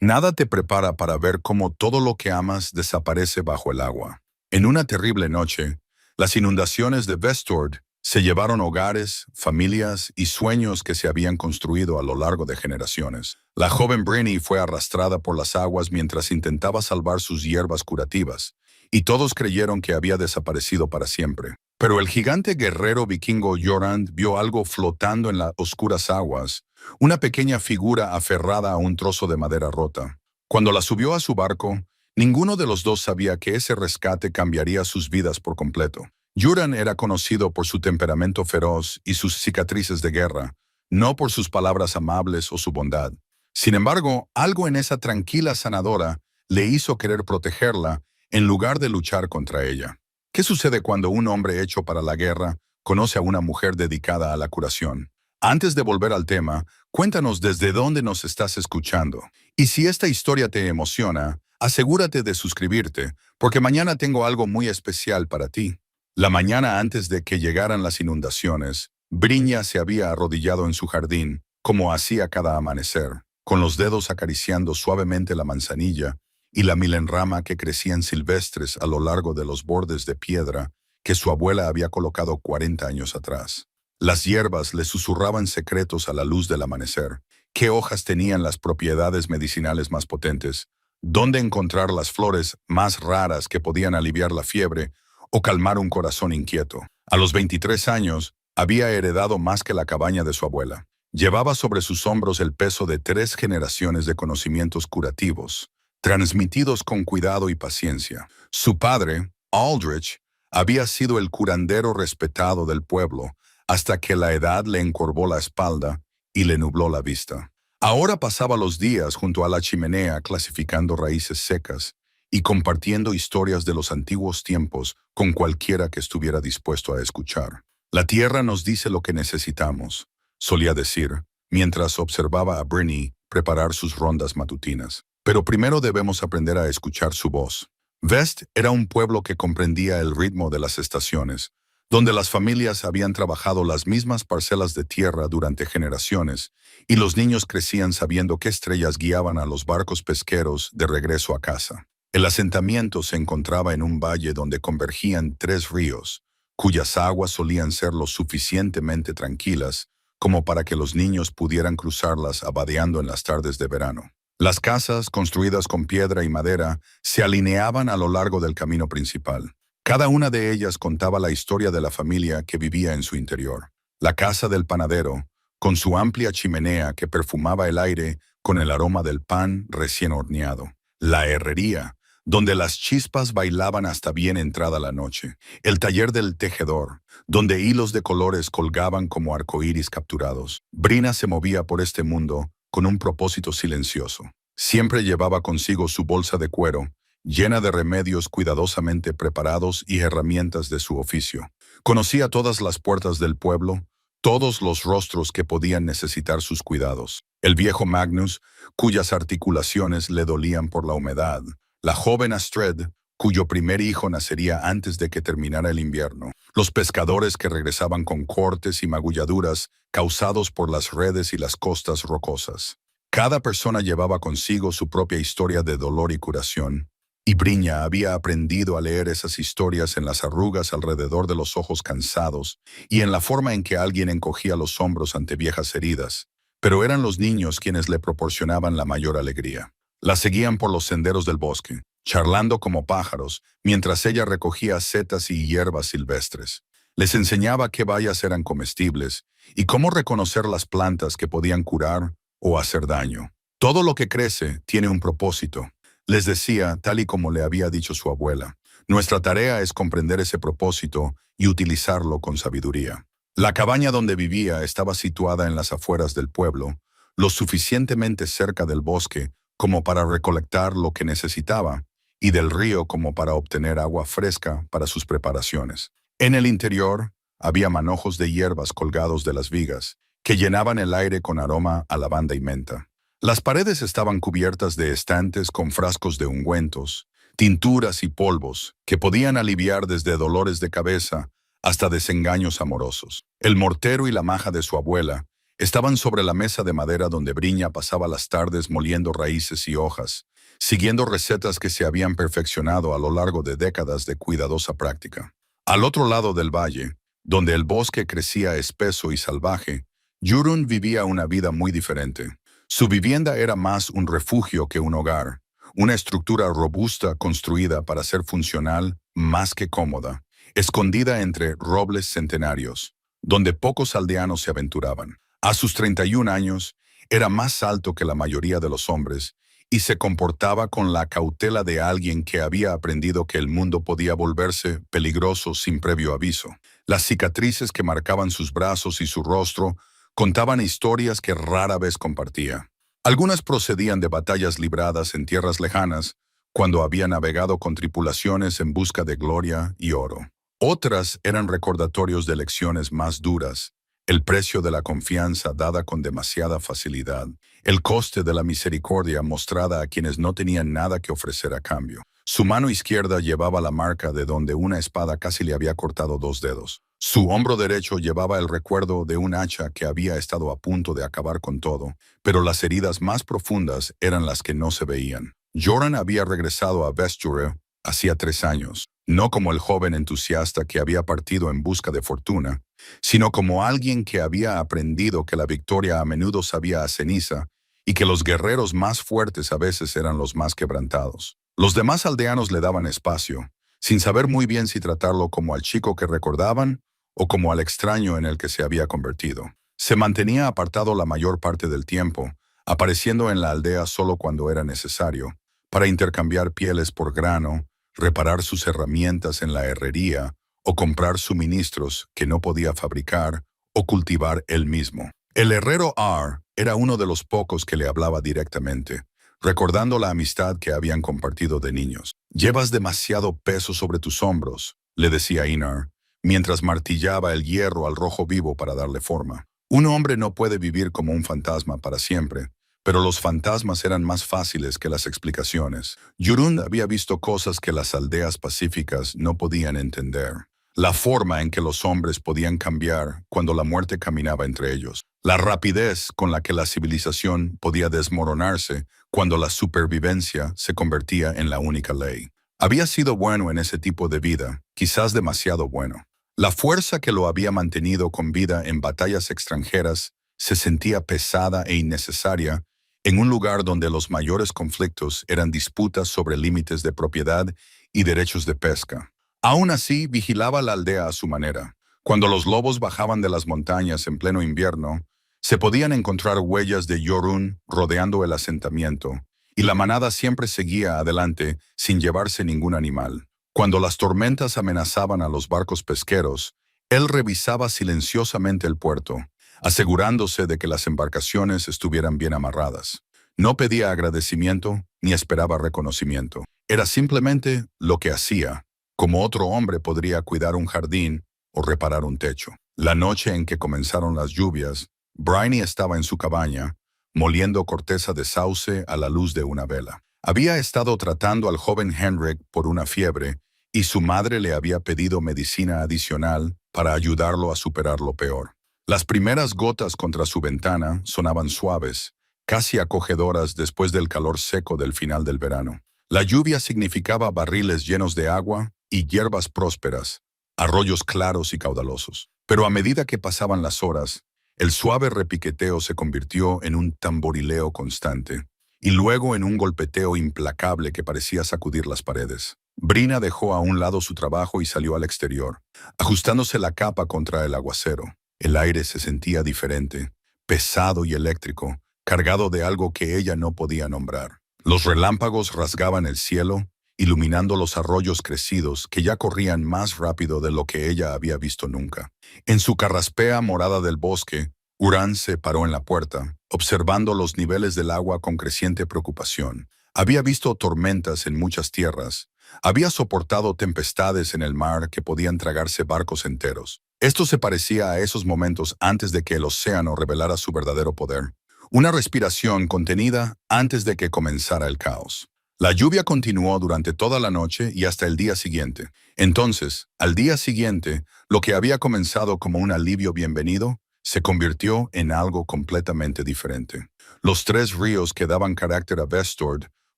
Nada te prepara para ver cómo todo lo que amas desaparece bajo el agua. En una terrible noche, las inundaciones de Vestord se llevaron hogares, familias y sueños que se habían construido a lo largo de generaciones. La joven Brinny fue arrastrada por las aguas mientras intentaba salvar sus hierbas curativas, y todos creyeron que había desaparecido para siempre. Pero el gigante guerrero vikingo Jorand vio algo flotando en las oscuras aguas, una pequeña figura aferrada a un trozo de madera rota. Cuando la subió a su barco, ninguno de los dos sabía que ese rescate cambiaría sus vidas por completo. Yuran era conocido por su temperamento feroz y sus cicatrices de guerra, no por sus palabras amables o su bondad. Sin embargo, algo en esa tranquila sanadora le hizo querer protegerla en lugar de luchar contra ella. ¿Qué sucede cuando un hombre hecho para la guerra conoce a una mujer dedicada a la curación? Antes de volver al tema, cuéntanos desde dónde nos estás escuchando. Y si esta historia te emociona, asegúrate de suscribirte, porque mañana tengo algo muy especial para ti. La mañana antes de que llegaran las inundaciones, Briña se había arrodillado en su jardín, como hacía cada amanecer, con los dedos acariciando suavemente la manzanilla y la milenrama que crecían silvestres a lo largo de los bordes de piedra que su abuela había colocado 40 años atrás. Las hierbas le susurraban secretos a la luz del amanecer. ¿Qué hojas tenían las propiedades medicinales más potentes? ¿Dónde encontrar las flores más raras que podían aliviar la fiebre o calmar un corazón inquieto? A los 23 años, había heredado más que la cabaña de su abuela. Llevaba sobre sus hombros el peso de 3 generaciones de conocimientos curativos, transmitidos con cuidado y paciencia. Su padre, Aldrich, había sido el curandero respetado del pueblo, hasta que la edad le encorvó la espalda y le nubló la vista. Ahora pasaba los días junto a la chimenea clasificando raíces secas y compartiendo historias de los antiguos tiempos con cualquiera que estuviera dispuesto a escuchar. La tierra nos dice lo que necesitamos, solía decir, mientras observaba a Brinny preparar sus rondas matutinas. Pero primero debemos aprender a escuchar su voz. Vest era un pueblo que comprendía el ritmo de las estaciones, donde las familias habían trabajado las mismas parcelas de tierra durante generaciones, y los niños crecían sabiendo qué estrellas guiaban a los barcos pesqueros de regreso a casa. El asentamiento se encontraba en un valle donde convergían 3 ríos, cuyas aguas solían ser lo suficientemente tranquilas como para que los niños pudieran cruzarlas abadeando en las tardes de verano. Las casas, construidas con piedra y madera, se alineaban a lo largo del camino principal. Cada una de ellas contaba la historia de la familia que vivía en su interior. La casa del panadero, con su amplia chimenea que perfumaba el aire con el aroma del pan recién horneado. La herrería, donde las chispas bailaban hasta bien entrada la noche. El taller del tejedor, donde hilos de colores colgaban como arcoíris capturados. Brina se movía por este mundo con un propósito silencioso. Siempre llevaba consigo su bolsa de cuero, llena de remedios cuidadosamente preparados y herramientas de su oficio. Conocía todas las puertas del pueblo, todos los rostros que podían necesitar sus cuidados. El viejo Magnus, cuyas articulaciones le dolían por la humedad. La joven Astrid, cuyo primer hijo nacería antes de que terminara el invierno. Los pescadores que regresaban con cortes y magulladuras causados por las redes y las costas rocosas. Cada persona llevaba consigo su propia historia de dolor y curación. Y Briña había aprendido a leer esas historias en las arrugas alrededor de los ojos cansados y en la forma en que alguien encogía los hombros ante viejas heridas. Pero eran los niños quienes le proporcionaban la mayor alegría. La seguían por los senderos del bosque, charlando como pájaros, mientras ella recogía setas y hierbas silvestres. Les enseñaba qué bayas eran comestibles y cómo reconocer las plantas que podían curar o hacer daño. Todo lo que crece tiene un propósito. Les decía, tal y como le había dicho su abuela, nuestra tarea es comprender ese propósito y utilizarlo con sabiduría. La cabaña donde vivía estaba situada en las afueras del pueblo, lo suficientemente cerca del bosque como para recolectar lo que necesitaba, y del río como para obtener agua fresca para sus preparaciones. En el interior había manojos de hierbas colgados de las vigas, que llenaban el aire con aroma a lavanda y menta. Las paredes estaban cubiertas de estantes con frascos de ungüentos, tinturas y polvos que podían aliviar desde dolores de cabeza hasta desengaños amorosos. El mortero y la maja de su abuela Estaban sobre la mesa de madera donde Briña pasaba las tardes moliendo raíces y hojas, siguiendo recetas que se habían perfeccionado a lo largo de décadas de cuidadosa práctica. Al otro lado del valle, donde el bosque crecía espeso y salvaje, Jurun vivía una vida muy diferente. Su vivienda era más un refugio que un hogar, una estructura robusta construida para ser funcional más que cómoda, escondida entre robles centenarios, donde pocos aldeanos se aventuraban. A sus 31 años, era más alto que la mayoría de los hombres y se comportaba con la cautela de alguien que había aprendido que el mundo podía volverse peligroso sin previo aviso. Las cicatrices que marcaban sus brazos y su rostro contaban historias que rara vez compartía. Algunas procedían de batallas libradas en tierras lejanas, cuando había navegado con tripulaciones en busca de gloria y oro. Otras eran recordatorios de lecciones más duras, el precio de la confianza dada con demasiada facilidad, el coste de la misericordia mostrada a quienes no tenían nada que ofrecer a cambio. Su mano izquierda llevaba la marca de donde una espada casi le había cortado 2 dedos. Su hombro derecho llevaba el recuerdo de un hacha que había estado a punto de acabar con todo, pero las heridas más profundas eran las que no se veían. Joran había regresado a Vesture hacía 3 años, no como el joven entusiasta que había partido en busca de fortuna, sino como alguien que había aprendido que la victoria a menudo sabía a ceniza y que los guerreros más fuertes a veces eran los más quebrantados. Los demás aldeanos le daban espacio, sin saber muy bien si tratarlo como al chico que recordaban o como al extraño en el que se había convertido. Se mantenía apartado la mayor parte del tiempo, apareciendo en la aldea solo cuando era necesario, para intercambiar pieles por grano, reparar sus herramientas en la herrería o comprar suministros que no podía fabricar o cultivar él mismo. El herrero R era uno de los pocos que le hablaba directamente, recordando la amistad que habían compartido de niños. «Llevas demasiado peso sobre tus hombros», le decía Einar, mientras martillaba el hierro al rojo vivo para darle forma. Un hombre no puede vivir como un fantasma para siempre, pero los fantasmas eran más fáciles que las explicaciones. Jurun había visto cosas que las aldeas pacíficas no podían entender. La forma en que los hombres podían cambiar cuando la muerte caminaba entre ellos. La rapidez con la que la civilización podía desmoronarse cuando la supervivencia se convertía en la única ley. Había sido bueno en ese tipo de vida, quizás demasiado bueno. La fuerza que lo había mantenido con vida en batallas extranjeras se sentía pesada e innecesaria en un lugar donde los mayores conflictos eran disputas sobre límites de propiedad y derechos de pesca. Aún así, vigilaba la aldea a su manera. Cuando los lobos bajaban de las montañas en pleno invierno, se podían encontrar huellas de Jurun rodeando el asentamiento, y la manada siempre seguía adelante sin llevarse ningún animal. Cuando las tormentas amenazaban a los barcos pesqueros, él revisaba silenciosamente el puerto, asegurándose de que las embarcaciones estuvieran bien amarradas. No pedía agradecimiento ni esperaba reconocimiento. Era simplemente lo que hacía, como otro hombre podría cuidar un jardín o reparar un techo. La noche en que comenzaron las lluvias, Bryony estaba en su cabaña, moliendo corteza de sauce a la luz de una vela. Había estado tratando al joven Henrik por una fiebre y su madre le había pedido medicina adicional para ayudarlo a superar lo peor. Las primeras gotas contra su ventana sonaban suaves, casi acogedoras después del calor seco del final del verano. La lluvia significaba barriles llenos de agua y hierbas prósperas, arroyos claros y caudalosos. Pero a medida que pasaban las horas, el suave repiqueteo se convirtió en un tamborileo constante, y luego en un golpeteo implacable que parecía sacudir las paredes. Brina dejó a un lado su trabajo y salió al exterior, ajustándose la capa contra el aguacero. El aire se sentía diferente, pesado y eléctrico, cargado de algo que ella no podía nombrar. Los relámpagos rasgaban el cielo, iluminando los arroyos crecidos que ya corrían más rápido de lo que ella había visto nunca. En su carraspea morada del bosque, Uran se paró en la puerta, observando los niveles del agua con creciente preocupación. Había visto tormentas en muchas tierras, había soportado tempestades en el mar que podían tragarse barcos enteros. Esto se parecía a esos momentos antes de que el océano revelara su verdadero poder. Una respiración contenida antes de que comenzara el caos. La lluvia continuó durante toda la noche y hasta el día siguiente. Entonces, al día siguiente, lo que había comenzado como un alivio bienvenido, se convirtió en algo completamente diferente. Los tres ríos que daban carácter a Vestord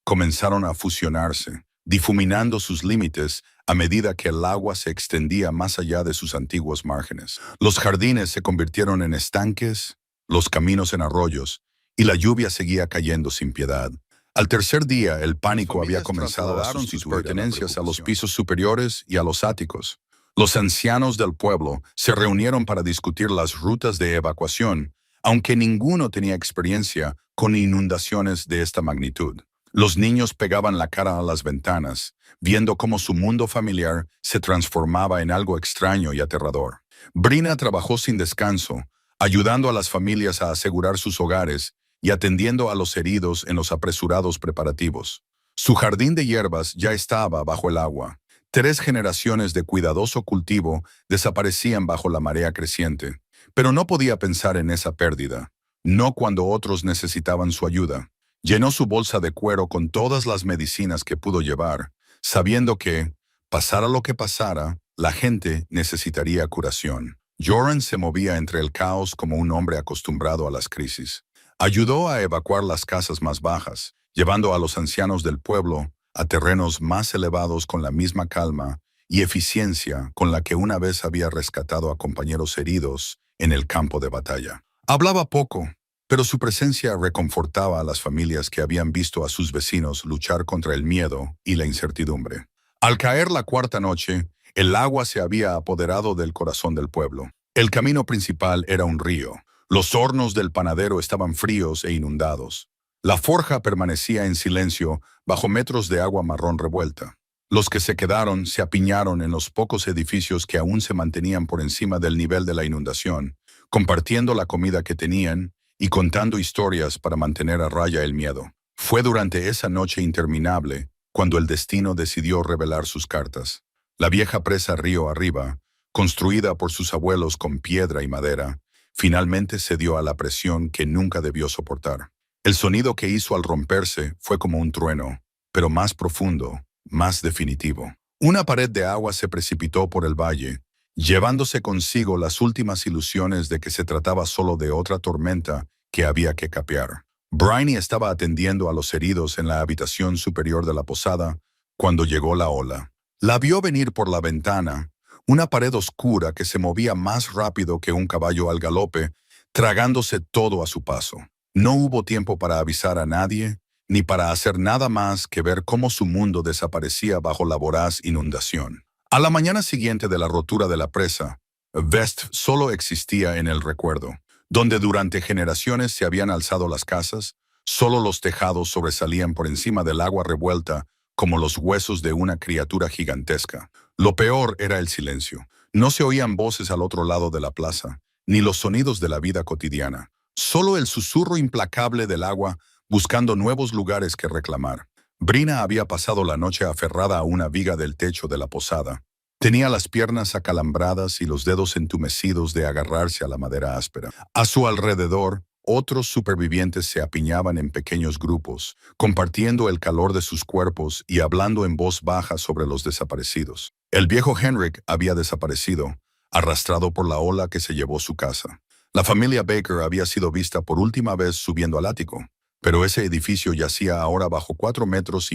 comenzaron a fusionarse, difuminando sus límites a medida que el agua se extendía más allá de sus antiguos márgenes. Los jardines se convirtieron en estanques, los caminos en arroyos, y la lluvia seguía cayendo sin piedad. Al tercer día, el pánico había comenzado a sustituir sus pertenencias a los pisos superiores y a los áticos. Los ancianos del pueblo se reunieron para discutir las rutas de evacuación, aunque ninguno tenía experiencia con inundaciones de esta magnitud. Los niños pegaban la cara a las ventanas, viendo cómo su mundo familiar se transformaba en algo extraño y aterrador. Brina trabajó sin descanso, ayudando a las familias a asegurar sus hogares y atendiendo a los heridos en los apresurados preparativos. Su jardín de hierbas ya estaba bajo el agua. 3 generaciones de cuidadoso cultivo desaparecían bajo la marea creciente, pero no podía pensar en esa pérdida, no cuando otros necesitaban su ayuda. Llenó su bolsa de cuero con todas las medicinas que pudo llevar, sabiendo que, pasara lo que pasara, la gente necesitaría curación. Joran se movía entre el caos como un hombre acostumbrado a las crisis. Ayudó a evacuar las casas más bajas, llevando a los ancianos del pueblo a terrenos más elevados con la misma calma y eficiencia con la que una vez había rescatado a compañeros heridos en el campo de batalla. Hablaba poco, pero su presencia reconfortaba a las familias que habían visto a sus vecinos luchar contra el miedo y la incertidumbre. Al caer la cuarta noche, el agua se había apoderado del corazón del pueblo. El camino principal era un río. Los hornos del panadero estaban fríos e inundados. La forja permanecía en silencio bajo metros de agua marrón revuelta. Los que se quedaron se apiñaron en los pocos edificios que aún se mantenían por encima del nivel de la inundación, compartiendo la comida que tenían y contando historias para mantener a raya el miedo. Fue durante esa noche interminable cuando el destino decidió revelar sus cartas. La vieja presa río arriba, construida por sus abuelos con piedra y madera, finalmente cedió a la presión que nunca debió soportar. El sonido que hizo al romperse fue como un trueno, pero más profundo, más definitivo. Una pared de agua se precipitó por el valle, llevándose consigo las últimas ilusiones de que se trataba solo de otra tormenta que había que capear. Bryony estaba atendiendo a los heridos en la habitación superior de la posada cuando llegó la ola. La vio venir por la ventana, una pared oscura que se movía más rápido que un caballo al galope, tragándose todo a su paso. No hubo tiempo para avisar a nadie, ni para hacer nada más que ver cómo su mundo desaparecía bajo la voraz inundación. A la mañana siguiente de la rotura de la presa, Vest solo existía en el recuerdo. Donde durante generaciones se habían alzado las casas, solo los tejados sobresalían por encima del agua revuelta como los huesos de una criatura gigantesca. Lo peor era el silencio. No se oían voces al otro lado de la plaza, ni los sonidos de la vida cotidiana. Solo el susurro implacable del agua buscando nuevos lugares que reclamar. Brina había pasado la noche aferrada a una viga del techo de la posada. Tenía las piernas acalambradas y los dedos entumecidos de agarrarse a la madera áspera. A su alrededor, otros supervivientes se apiñaban en pequeños grupos, compartiendo el calor de sus cuerpos y hablando en voz baja sobre los desaparecidos. El viejo Henrik había desaparecido, arrastrado por la ola que se llevó su casa. La familia Baker había sido vista por última vez subiendo al ático, pero ese edificio yacía ahora bajo 4,5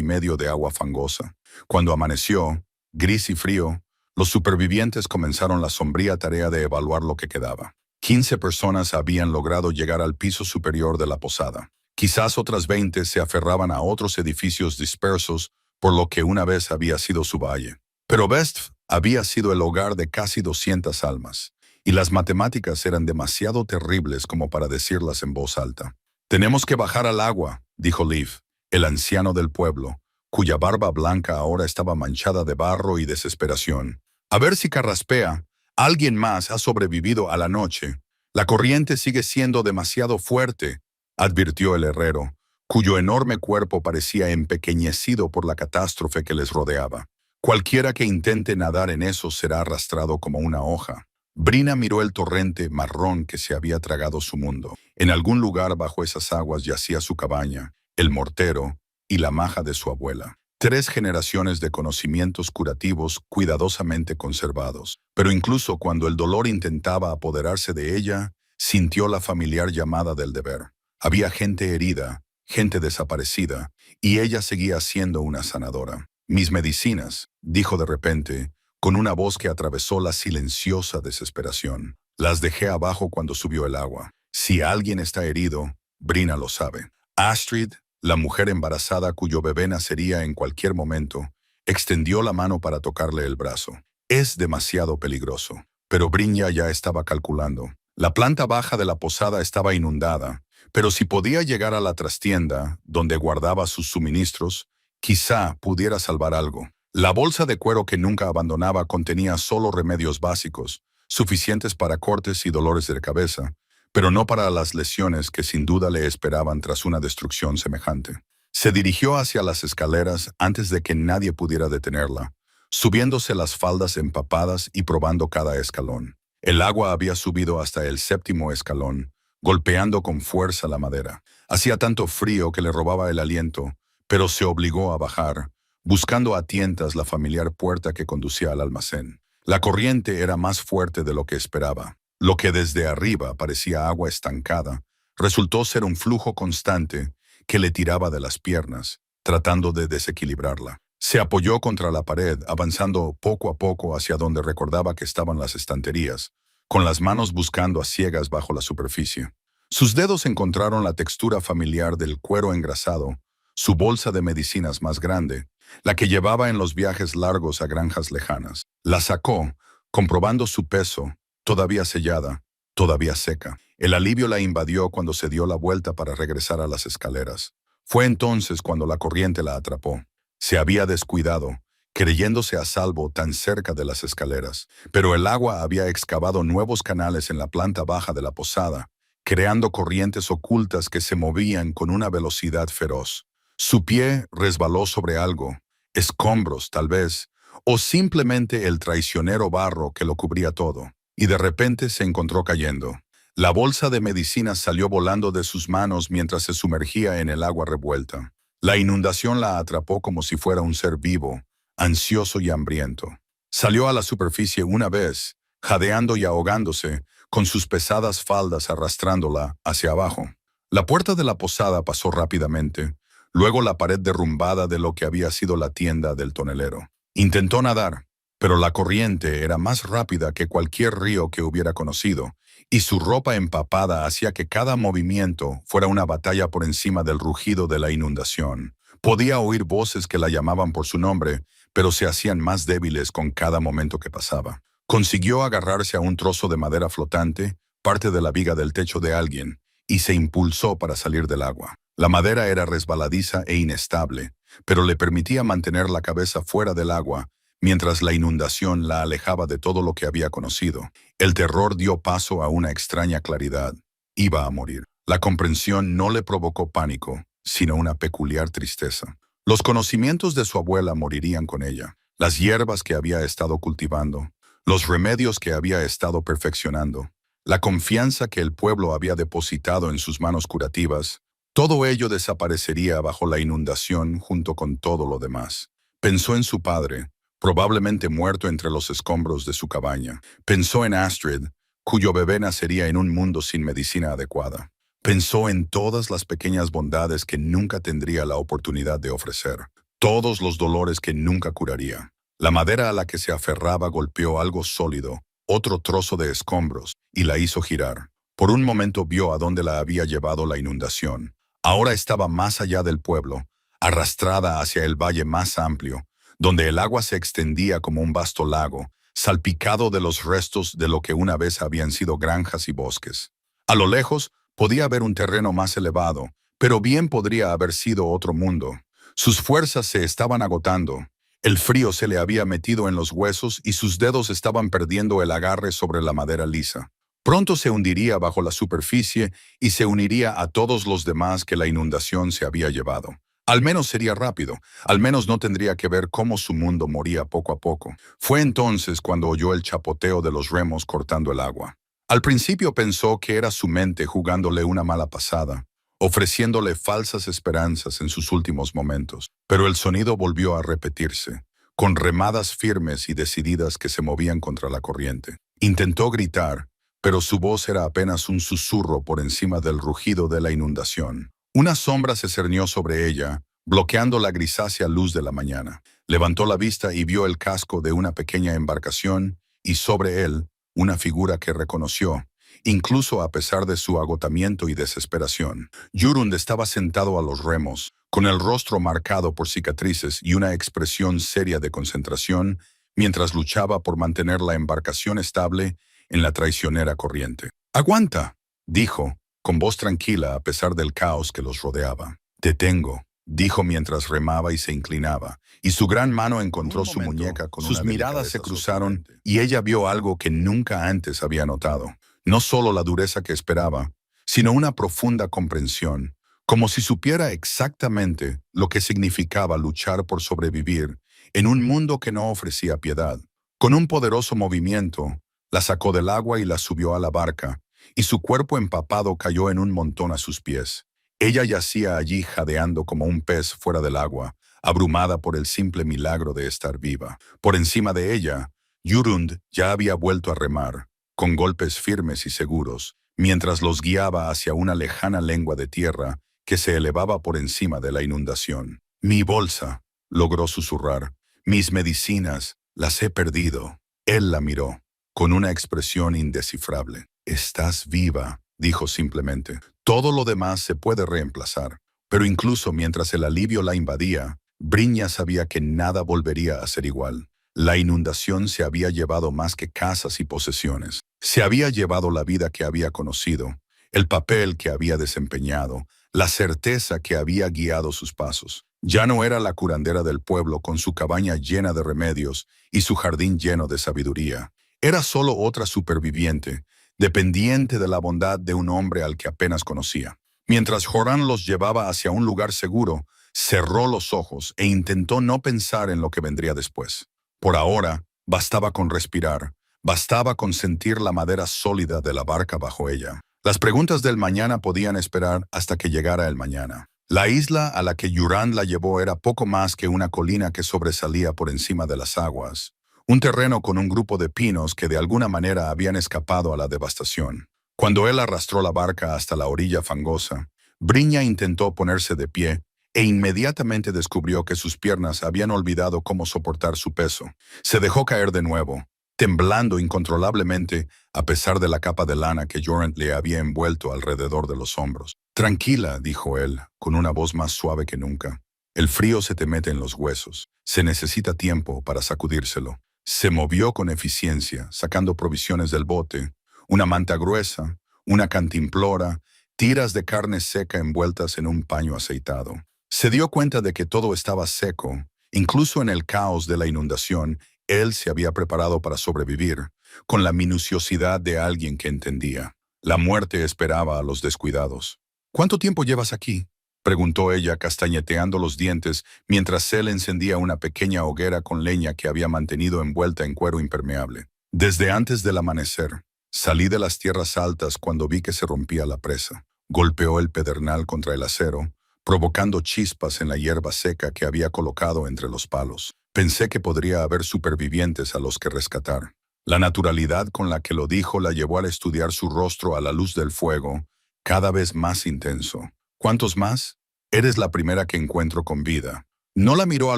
metros de agua fangosa. Cuando amaneció, gris y frío, los supervivientes comenzaron la sombría tarea de evaluar lo que quedaba. 15 personas habían logrado llegar al piso superior de la posada. Quizás otras 20 se aferraban a otros edificios dispersos por lo que una vez había sido su valle. Pero Vest había sido el hogar de casi 200 almas, y las matemáticas eran demasiado terribles como para decirlas en voz alta. «Tenemos que bajar al agua», dijo Liv, el anciano del pueblo, cuya barba blanca ahora estaba manchada de barro y desesperación. «A ver si carraspea. Alguien más ha sobrevivido a la noche. La corriente sigue siendo demasiado fuerte», advirtió el herrero, cuyo enorme cuerpo parecía empequeñecido por la catástrofe que les rodeaba. «Cualquiera que intente nadar en eso será arrastrado como una hoja». Brina miró el torrente marrón que se había tragado su mundo. En algún lugar bajo esas aguas yacía su cabaña, el mortero y la maja de su abuela. 3 generaciones de conocimientos curativos cuidadosamente conservados. Pero incluso cuando el dolor intentaba apoderarse de ella, sintió la familiar llamada del deber. Había gente herida, gente desaparecida, y ella seguía siendo una sanadora. Mis medicinas, dijo de repente, con una voz que atravesó la silenciosa desesperación. Las dejé abajo cuando subió el agua. Si alguien está herido, Brina lo sabe. Astrid, la mujer embarazada cuyo bebé nacería en cualquier momento, extendió la mano para tocarle el brazo. Es demasiado peligroso. Pero Brina ya estaba calculando. La planta baja de la posada estaba inundada, pero si podía llegar a la trastienda, donde guardaba sus suministros, quizá pudiera salvar algo. La bolsa de cuero que nunca abandonaba contenía solo remedios básicos, suficientes para cortes y dolores de cabeza, pero no para las lesiones que sin duda le esperaban tras una destrucción semejante. Se dirigió hacia las escaleras antes de que nadie pudiera detenerla, subiéndose las faldas empapadas y probando cada escalón. El agua había subido hasta el 7º escalón, golpeando con fuerza la madera. Hacía tanto frío que le robaba el aliento, pero se obligó a bajar, buscando a tientas la familiar puerta que conducía al almacén. La corriente era más fuerte de lo que esperaba. Lo que desde arriba parecía agua estancada, resultó ser un flujo constante que le tiraba de las piernas, tratando de desequilibrarla. Se apoyó contra la pared, avanzando poco a poco hacia donde recordaba que estaban las estanterías, con las manos buscando a ciegas bajo la superficie. Sus dedos encontraron la textura familiar del cuero engrasado, su bolsa de medicinas más grande, la que llevaba en los viajes largos a granjas lejanas. La sacó, comprobando su peso, todavía sellada, todavía seca. El alivio la invadió cuando se dio la vuelta para regresar a las escaleras. Fue entonces cuando la corriente la atrapó. Se había descuidado, creyéndose a salvo tan cerca de las escaleras, pero el agua había excavado nuevos canales en la planta baja de la posada, creando corrientes ocultas que se movían con una velocidad feroz. Su pie resbaló sobre algo, escombros tal vez, o simplemente el traicionero barro que lo cubría todo, y de repente se encontró cayendo. La bolsa de medicinas salió volando de sus manos mientras se sumergía en el agua revuelta. La inundación la atrapó como si fuera un ser vivo, ansioso y hambriento. Salió a la superficie una vez, jadeando y ahogándose, con sus pesadas faldas arrastrándola hacia abajo. La puerta de la posada pasó rápidamente, luego la pared derrumbada de lo que había sido la tienda del tonelero. Intentó nadar, pero la corriente era más rápida que cualquier río que hubiera conocido, y su ropa empapada hacía que cada movimiento fuera una batalla por encima del rugido de la inundación. Podía oír voces que la llamaban por su nombre, pero se hacían más débiles con cada momento que pasaba. Consiguió agarrarse a un trozo de madera flotante, parte de la viga del techo de alguien, y se impulsó para salir del agua. La madera era resbaladiza e inestable, pero le permitía mantener la cabeza fuera del agua, mientras la inundación la alejaba de todo lo que había conocido. El terror dio paso a una extraña claridad. Iba a morir. La comprensión no le provocó pánico, sino una peculiar tristeza. Los conocimientos de su abuela morirían con ella, las hierbas que había estado cultivando, los remedios que había estado perfeccionando, la confianza que el pueblo había depositado en sus manos curativas. Todo ello desaparecería bajo la inundación junto con todo lo demás. Pensó en su padre, probablemente muerto entre los escombros de su cabaña. Pensó en Astrid, cuyo bebé nacería en un mundo sin medicina adecuada. Pensó en todas las pequeñas bondades que nunca tendría la oportunidad de ofrecer, todos los dolores que nunca curaría. La madera a la que se aferraba golpeó algo sólido, otro trozo de escombros, y la hizo girar. Por un momento vio a dónde la había llevado la inundación. Ahora estaba más allá del pueblo, arrastrada hacia el valle más amplio, donde el agua se extendía como un vasto lago, salpicado de los restos de lo que una vez habían sido granjas y bosques. A lo lejos podía ver un terreno más elevado, pero bien podría haber sido otro mundo. Sus fuerzas se estaban agotando. El frío se le había metido en los huesos y sus dedos estaban perdiendo el agarre sobre la madera lisa. Pronto se hundiría bajo la superficie y se uniría a todos los demás que la inundación se había llevado. Al menos sería rápido, al menos no tendría que ver cómo su mundo moría poco a poco. Fue entonces cuando oyó el chapoteo de los remos cortando el agua. Al principio pensó que era su mente jugándole una mala pasada, ofreciéndole falsas esperanzas en sus últimos momentos. Pero el sonido volvió a repetirse, con remadas firmes y decididas que se movían contra la corriente. Intentó gritar, pero su voz era apenas un susurro por encima del rugido de la inundación. Una sombra se cernió sobre ella, bloqueando la grisácea luz de la mañana. Levantó la vista y vio el casco de una pequeña embarcación y sobre él una figura que reconoció, incluso a pesar de su agotamiento y desesperación. Jurund estaba sentado a los remos, con el rostro marcado por cicatrices y una expresión seria de concentración, mientras luchaba por mantener la embarcación estable en la traicionera corriente. «¡Aguanta!», dijo, con voz tranquila a pesar del caos que los rodeaba. «Te tengo», dijo mientras remaba y se inclinaba, y su gran mano encontró su muñeca con sus miradas se cruzaron y ella vio algo que nunca antes había notado. No solo la dureza que esperaba, sino una profunda comprensión, como si supiera exactamente lo que significaba luchar por sobrevivir en un mundo que no ofrecía piedad. Con un poderoso movimiento, la sacó del agua y la subió a la barca, y su cuerpo empapado cayó en un montón a sus pies. Ella yacía allí jadeando como un pez fuera del agua, abrumada por el simple milagro de estar viva. Por encima de ella, Jurund ya había vuelto a remar, con golpes firmes y seguros, mientras los guiaba hacia una lejana lengua de tierra que se elevaba por encima de la inundación. «Mi bolsa», logró susurrar. «Mis medicinas, las he perdido». Él la miró, con una expresión indescifrable. «Estás viva», dijo simplemente. «Todo lo demás se puede reemplazar». Pero incluso mientras el alivio la invadía, Brynja sabía que nada volvería a ser igual. La inundación se había llevado más que casas y posesiones. Se había llevado la vida que había conocido, el papel que había desempeñado, la certeza que había guiado sus pasos. Ya no era la curandera del pueblo con su cabaña llena de remedios y su jardín lleno de sabiduría. Era solo otra superviviente, dependiente de la bondad de un hombre al que apenas conocía. Mientras Joran los llevaba hacia un lugar seguro, cerró los ojos e intentó no pensar en lo que vendría después. Por ahora, bastaba con respirar, bastaba con sentir la madera sólida de la barca bajo ella. Las preguntas del mañana podían esperar hasta que llegara el mañana. La isla a la que Jurand la llevó era poco más que una colina que sobresalía por encima de las aguas, un terreno con un grupo de pinos que de alguna manera habían escapado a la devastación. Cuando él arrastró la barca hasta la orilla fangosa, Brynja intentó ponerse de pie e inmediatamente descubrió que sus piernas habían olvidado cómo soportar su peso. Se dejó caer de nuevo, temblando incontrolablemente a pesar de la capa de lana que Jorand le había envuelto alrededor de los hombros. «Tranquila», dijo él, con una voz más suave que nunca. «El frío se te mete en los huesos. Se necesita tiempo para sacudírselo». Se movió con eficiencia, sacando provisiones del bote, una manta gruesa, una cantimplora, tiras de carne seca envueltas en un paño aceitado. Se dio cuenta de que todo estaba seco. Incluso en el caos de la inundación, él se había preparado para sobrevivir, con la minuciosidad de alguien que entendía. La muerte esperaba a los descuidados. «¿Cuánto tiempo llevas aquí?», preguntó ella castañeteando los dientes mientras él encendía una pequeña hoguera con leña que había mantenido envuelta en cuero impermeable. «Desde antes del amanecer. Salí de las tierras altas cuando vi que se rompía la presa. Golpeó el pedernal contra el acero, provocando chispas en la hierba seca que había colocado entre los palos. Pensé que podría haber supervivientes a los que rescatar». La naturalidad con la que lo dijo la llevó a estudiar su rostro a la luz del fuego, cada vez más intenso. «¿Cuántos más? Eres la primera que encuentro con vida». No la miró a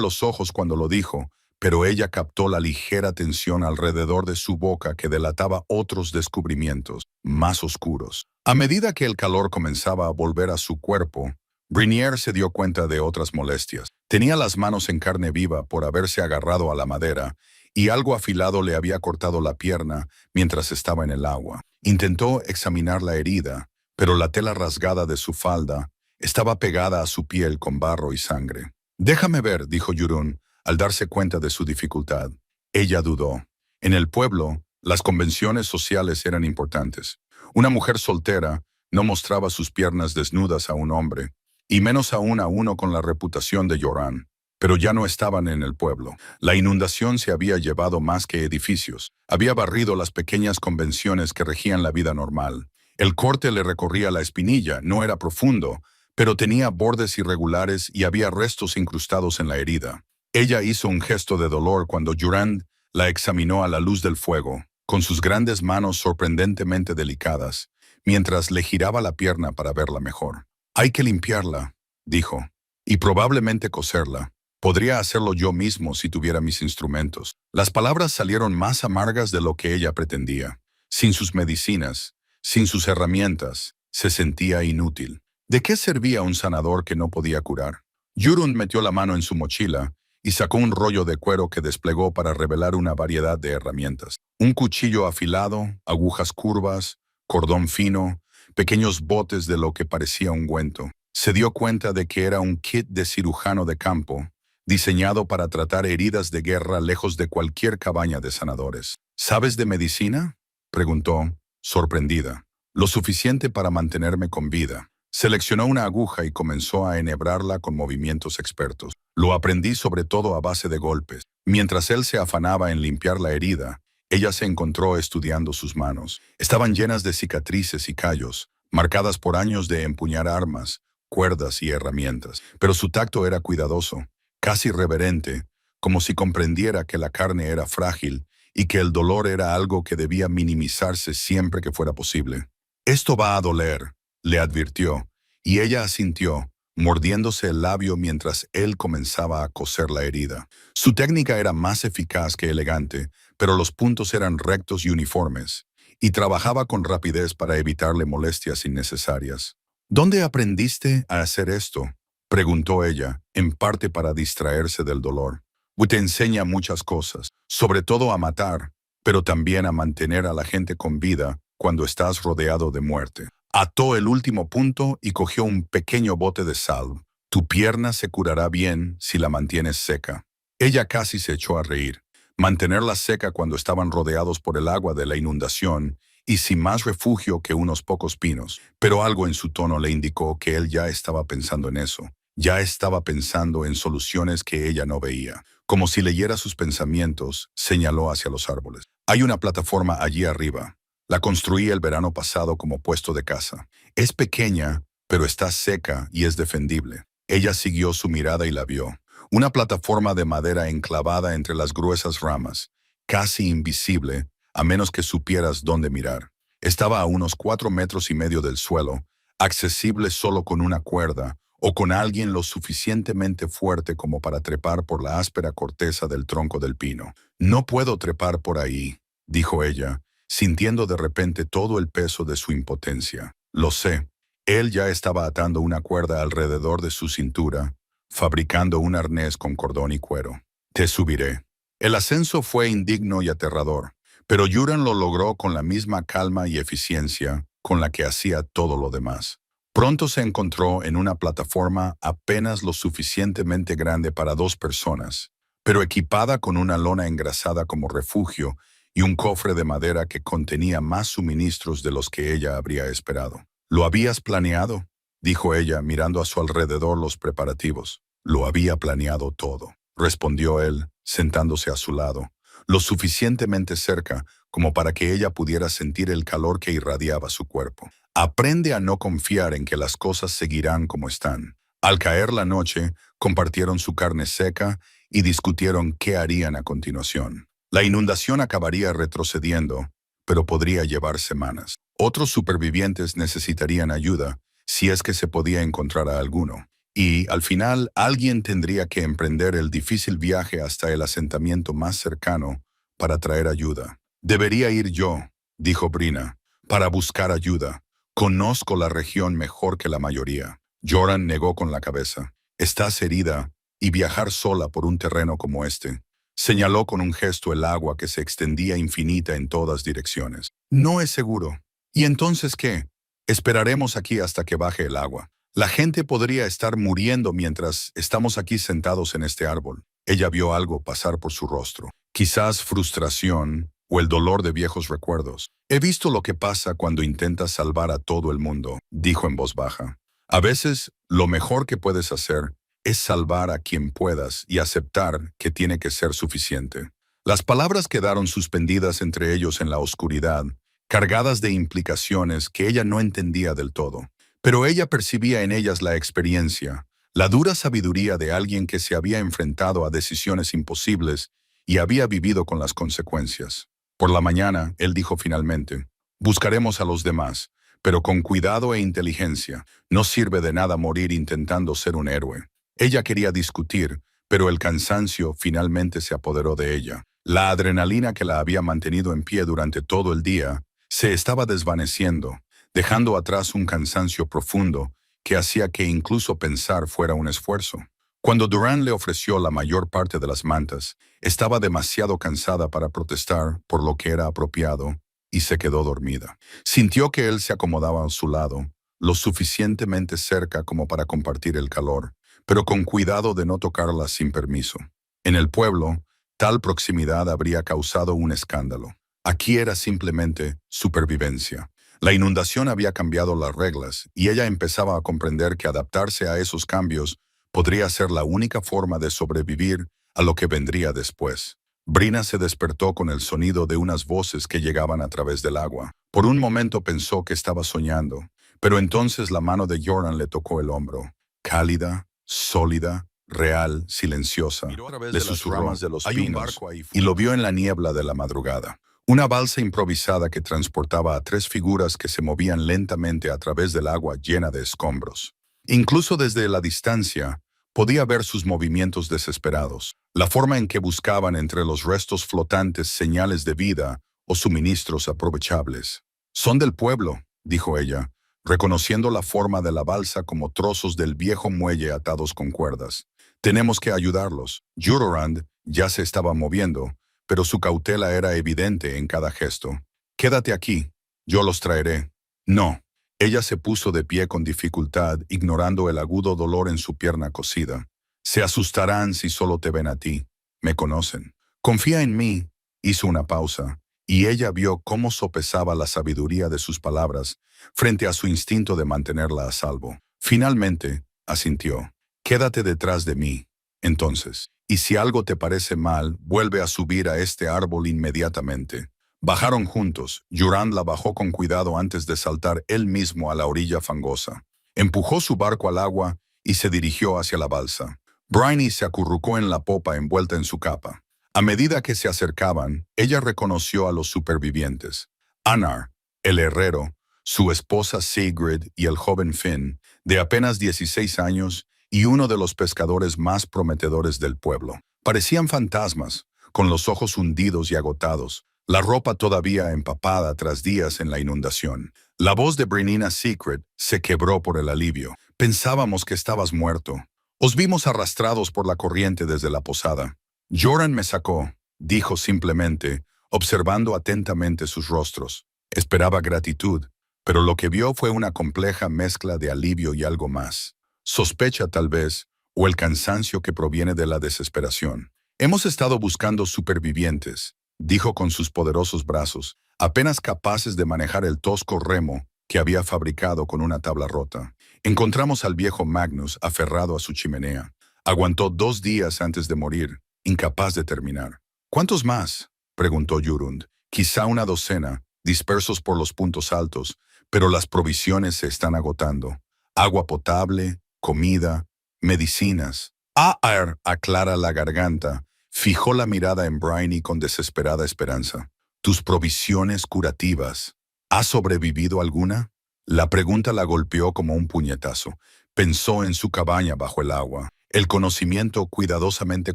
los ojos cuando lo dijo, pero ella captó la ligera tensión alrededor de su boca que delataba otros descubrimientos, más oscuros. A medida que el calor comenzaba a volver a su cuerpo, Brynja se dio cuenta de otras molestias. Tenía las manos en carne viva por haberse agarrado a la madera, y algo afilado le había cortado la pierna mientras estaba en el agua. Intentó examinar la herida, pero la tela rasgada de su falda estaba pegada a su piel con barro y sangre. «Déjame ver», dijo Jurund, al darse cuenta de su dificultad. Ella dudó. En el pueblo, las convenciones sociales eran importantes. Una mujer soltera no mostraba sus piernas desnudas a un hombre, y menos aún a uno con la reputación de Jorand. Pero ya no estaban en el pueblo. La inundación se había llevado más que edificios. Había barrido las pequeñas convenciones que regían la vida normal. El corte le recorría la espinilla, no era profundo, pero tenía bordes irregulares y había restos incrustados en la herida. Ella hizo un gesto de dolor cuando Jorand la examinó a la luz del fuego. con sus grandes manos sorprendentemente delicadas, mientras le giraba la pierna para verla mejor. Hay que limpiarla, dijo, y probablemente coserla. Podría hacerlo yo mismo si tuviera mis instrumentos. Las palabras salieron más amargas de lo que ella pretendía. Sin sus medicinas, sin sus herramientas, se sentía inútil. ¿De qué servía un sanador que no podía curar? Jurund metió la mano en su mochila y sacó un rollo de cuero que desplegó para revelar una variedad de herramientas. Un cuchillo afilado, agujas curvas, cordón fino, pequeños botes de lo que parecía ungüento. Se dio cuenta de que era un kit de cirujano de campo, diseñado para tratar heridas de guerra lejos de cualquier cabaña de sanadores. ¿Sabes de medicina?, preguntó, sorprendida. Lo suficiente para mantenerme con vida. Seleccionó una aguja y comenzó a enhebrarla con movimientos expertos. Lo aprendí sobre todo a base de golpes. Mientras él se afanaba en limpiar la herida, ella se encontró estudiando sus manos. Estaban llenas de cicatrices y callos, marcadas por años de empuñar armas, cuerdas y herramientas. Pero su tacto era cuidadoso, casi reverente, como si comprendiera que la carne era frágil y que el dolor era algo que debía minimizarse siempre que fuera posible. «Esto va a doler», le advirtió, y ella asintió, mordiéndose el labio mientras él comenzaba a coser la herida. Su técnica era más eficaz que elegante, pero los puntos eran rectos y uniformes, y trabajaba con rapidez para evitarle molestias innecesarias. «¿Dónde aprendiste a hacer esto?», preguntó ella, en parte para distraerse del dolor. «Te enseña muchas cosas, sobre todo a matar, pero también a mantener a la gente con vida cuando estás rodeado de muerte». Ató el último punto y cogió un pequeño bote de sal. «Tu pierna se curará bien si la mantienes seca». Ella casi se echó a reír. Mantenerla seca cuando estaban rodeados por el agua de la inundación y sin más refugio que unos pocos pinos. Pero algo en su tono le indicó que él ya estaba pensando en eso. Ya estaba pensando en soluciones que ella no veía. Como si leyera sus pensamientos, señaló hacia los árboles. «Hay una plataforma allí arriba. La construí el verano pasado como puesto de caza. Es pequeña, pero está seca y es defendible». Ella siguió su mirada y la vio. Una plataforma de madera enclavada entre las gruesas ramas, casi invisible, a menos que supieras dónde mirar. Estaba a unos 4,5 metros del suelo, accesible solo con una cuerda o con alguien lo suficientemente fuerte como para trepar por la áspera corteza del tronco del pino. «No puedo trepar por ahí», dijo ella, sintiendo de repente todo el peso de su impotencia. «Lo sé». Él ya estaba atando una cuerda alrededor de su cintura, fabricando un arnés con cordón y cuero. «Te subiré». El ascenso fue indigno y aterrador, pero Jurand lo logró con la misma calma y eficiencia con la que hacía todo lo demás. Pronto se encontró en una plataforma apenas lo suficientemente grande para 2 personas, pero equipada con una lona engrasada como refugio y un cofre de madera que contenía más suministros de los que ella habría esperado. «¿Lo habías planeado?», dijo ella, mirando a su alrededor los preparativos. «Lo había planeado todo», respondió él, sentándose a su lado, lo suficientemente cerca como para que ella pudiera sentir el calor que irradiaba su cuerpo. «Aprende a no confiar en que las cosas seguirán como están». Al caer la noche, compartieron su carne seca y discutieron qué harían a continuación. La inundación acabaría retrocediendo, pero podría llevar semanas. Otros supervivientes necesitarían ayuda, si es que se podía encontrar a alguno. Y, al final, alguien tendría que emprender el difícil viaje hasta el asentamiento más cercano para traer ayuda. «Debería ir yo», dijo Brina, «para buscar ayuda. Conozco la región mejor que la mayoría». Joran negó con la cabeza. «Estás herida, y viajar sola por un terreno como este». Señaló con un gesto el agua que se extendía infinita en todas direcciones. «No es seguro». «¿Y entonces qué? Esperaremos aquí hasta que baje el agua. La gente podría estar muriendo mientras estamos aquí sentados en este árbol». Ella vio algo pasar por su rostro. Quizás frustración o el dolor de viejos recuerdos. «He visto lo que pasa cuando intentas salvar a todo el mundo», dijo en voz baja. «A veces, lo mejor que puedes hacer es salvar a quien puedas y aceptar que tiene que ser suficiente». Las palabras quedaron suspendidas entre ellos en la oscuridad, cargadas de implicaciones que ella no entendía del todo. Pero ella percibía en ellas la experiencia, la dura sabiduría de alguien que se había enfrentado a decisiones imposibles y había vivido con las consecuencias. Por la mañana, él dijo finalmente, buscaremos a los demás, pero con cuidado e inteligencia. No sirve de nada morir intentando ser un héroe. Ella quería discutir, pero el cansancio finalmente se apoderó de ella. La adrenalina que la había mantenido en pie durante todo el día se estaba desvaneciendo, dejando atrás un cansancio profundo que hacía que incluso pensar fuera un esfuerzo. Cuando Durán le ofreció la mayor parte de las mantas, estaba demasiado cansada para protestar por lo que era apropiado y se quedó dormida. Sintió que él se acomodaba a su lado, lo suficientemente cerca como para compartir el calor, pero con cuidado de no tocarla sin permiso. En el pueblo, tal proximidad habría causado un escándalo. Aquí era simplemente supervivencia. La inundación había cambiado las reglas y ella empezaba a comprender que adaptarse a esos cambios podría ser la única forma de sobrevivir a lo que vendría después. Brina se despertó con el sonido de unas voces que llegaban a través del agua. Por un momento pensó que estaba soñando, pero entonces la mano de Joran le tocó el hombro. Cálida, sólida, real, silenciosa. Le susurró, hay un barco ahí fuera, y lo vio en la niebla de la madrugada. Una balsa improvisada que transportaba a 3 figuras que se movían lentamente a través del agua llena de escombros. Incluso desde la distancia, podía ver sus movimientos desesperados, la forma en que buscaban entre los restos flotantes señales de vida o suministros aprovechables. Son del pueblo, dijo ella, reconociendo la forma de la balsa como trozos del viejo muelle atados con cuerdas. Tenemos que ayudarlos. Jurorand ya se estaba moviendo, pero su cautela era evidente en cada gesto. Quédate aquí, yo los traeré. No. Ella se puso de pie con dificultad, ignorando el agudo dolor en su pierna cosida. Se asustarán si solo te ven a ti. Me conocen. Confía en mí. Hizo una pausa, y ella vio cómo sopesaba la sabiduría de sus palabras frente a su instinto de mantenerla a salvo. Finalmente, asintió. Quédate detrás de mí. Entonces, y si algo te parece mal, vuelve a subir a este árbol inmediatamente. Bajaron juntos. Jurand la bajó con cuidado antes de saltar él mismo a la orilla fangosa. Empujó su barco al agua y se dirigió hacia la balsa. Bryony se acurrucó en la popa envuelta en su capa. A medida que se acercaban, ella reconoció a los supervivientes. Anar, el herrero, su esposa Sigrid y el joven Finn, de apenas 16 años, y uno de los pescadores más prometedores del pueblo. Parecían fantasmas, con los ojos hundidos y agotados, la ropa todavía empapada tras días en la inundación. La voz de Brynina Secret se quebró por el alivio. Pensábamos que estabas muerto. Os vimos arrastrados por la corriente desde la posada. Joran me sacó, dijo simplemente, observando atentamente sus rostros. Esperaba gratitud, pero lo que vio fue una compleja mezcla de alivio y algo más. Sospecha tal vez, o el cansancio que proviene de la desesperación. Hemos estado buscando supervivientes, dijo con sus poderosos brazos, apenas capaces de manejar el tosco remo que había fabricado con una tabla rota. Encontramos al viejo Magnus aferrado a su chimenea. Aguantó 2 días antes de morir, incapaz de terminar. ¿Cuántos más?, preguntó Jurund. Quizá una docena, dispersos por los puntos altos, pero las provisiones se están agotando. Agua potable, comida, medicinas. Aar aclara la garganta. Fijó la mirada en Bryony con desesperada esperanza. ¿Tus provisiones curativas? ¿Ha sobrevivido alguna? La pregunta la golpeó como un puñetazo. Pensó en su cabaña bajo el agua, el conocimiento cuidadosamente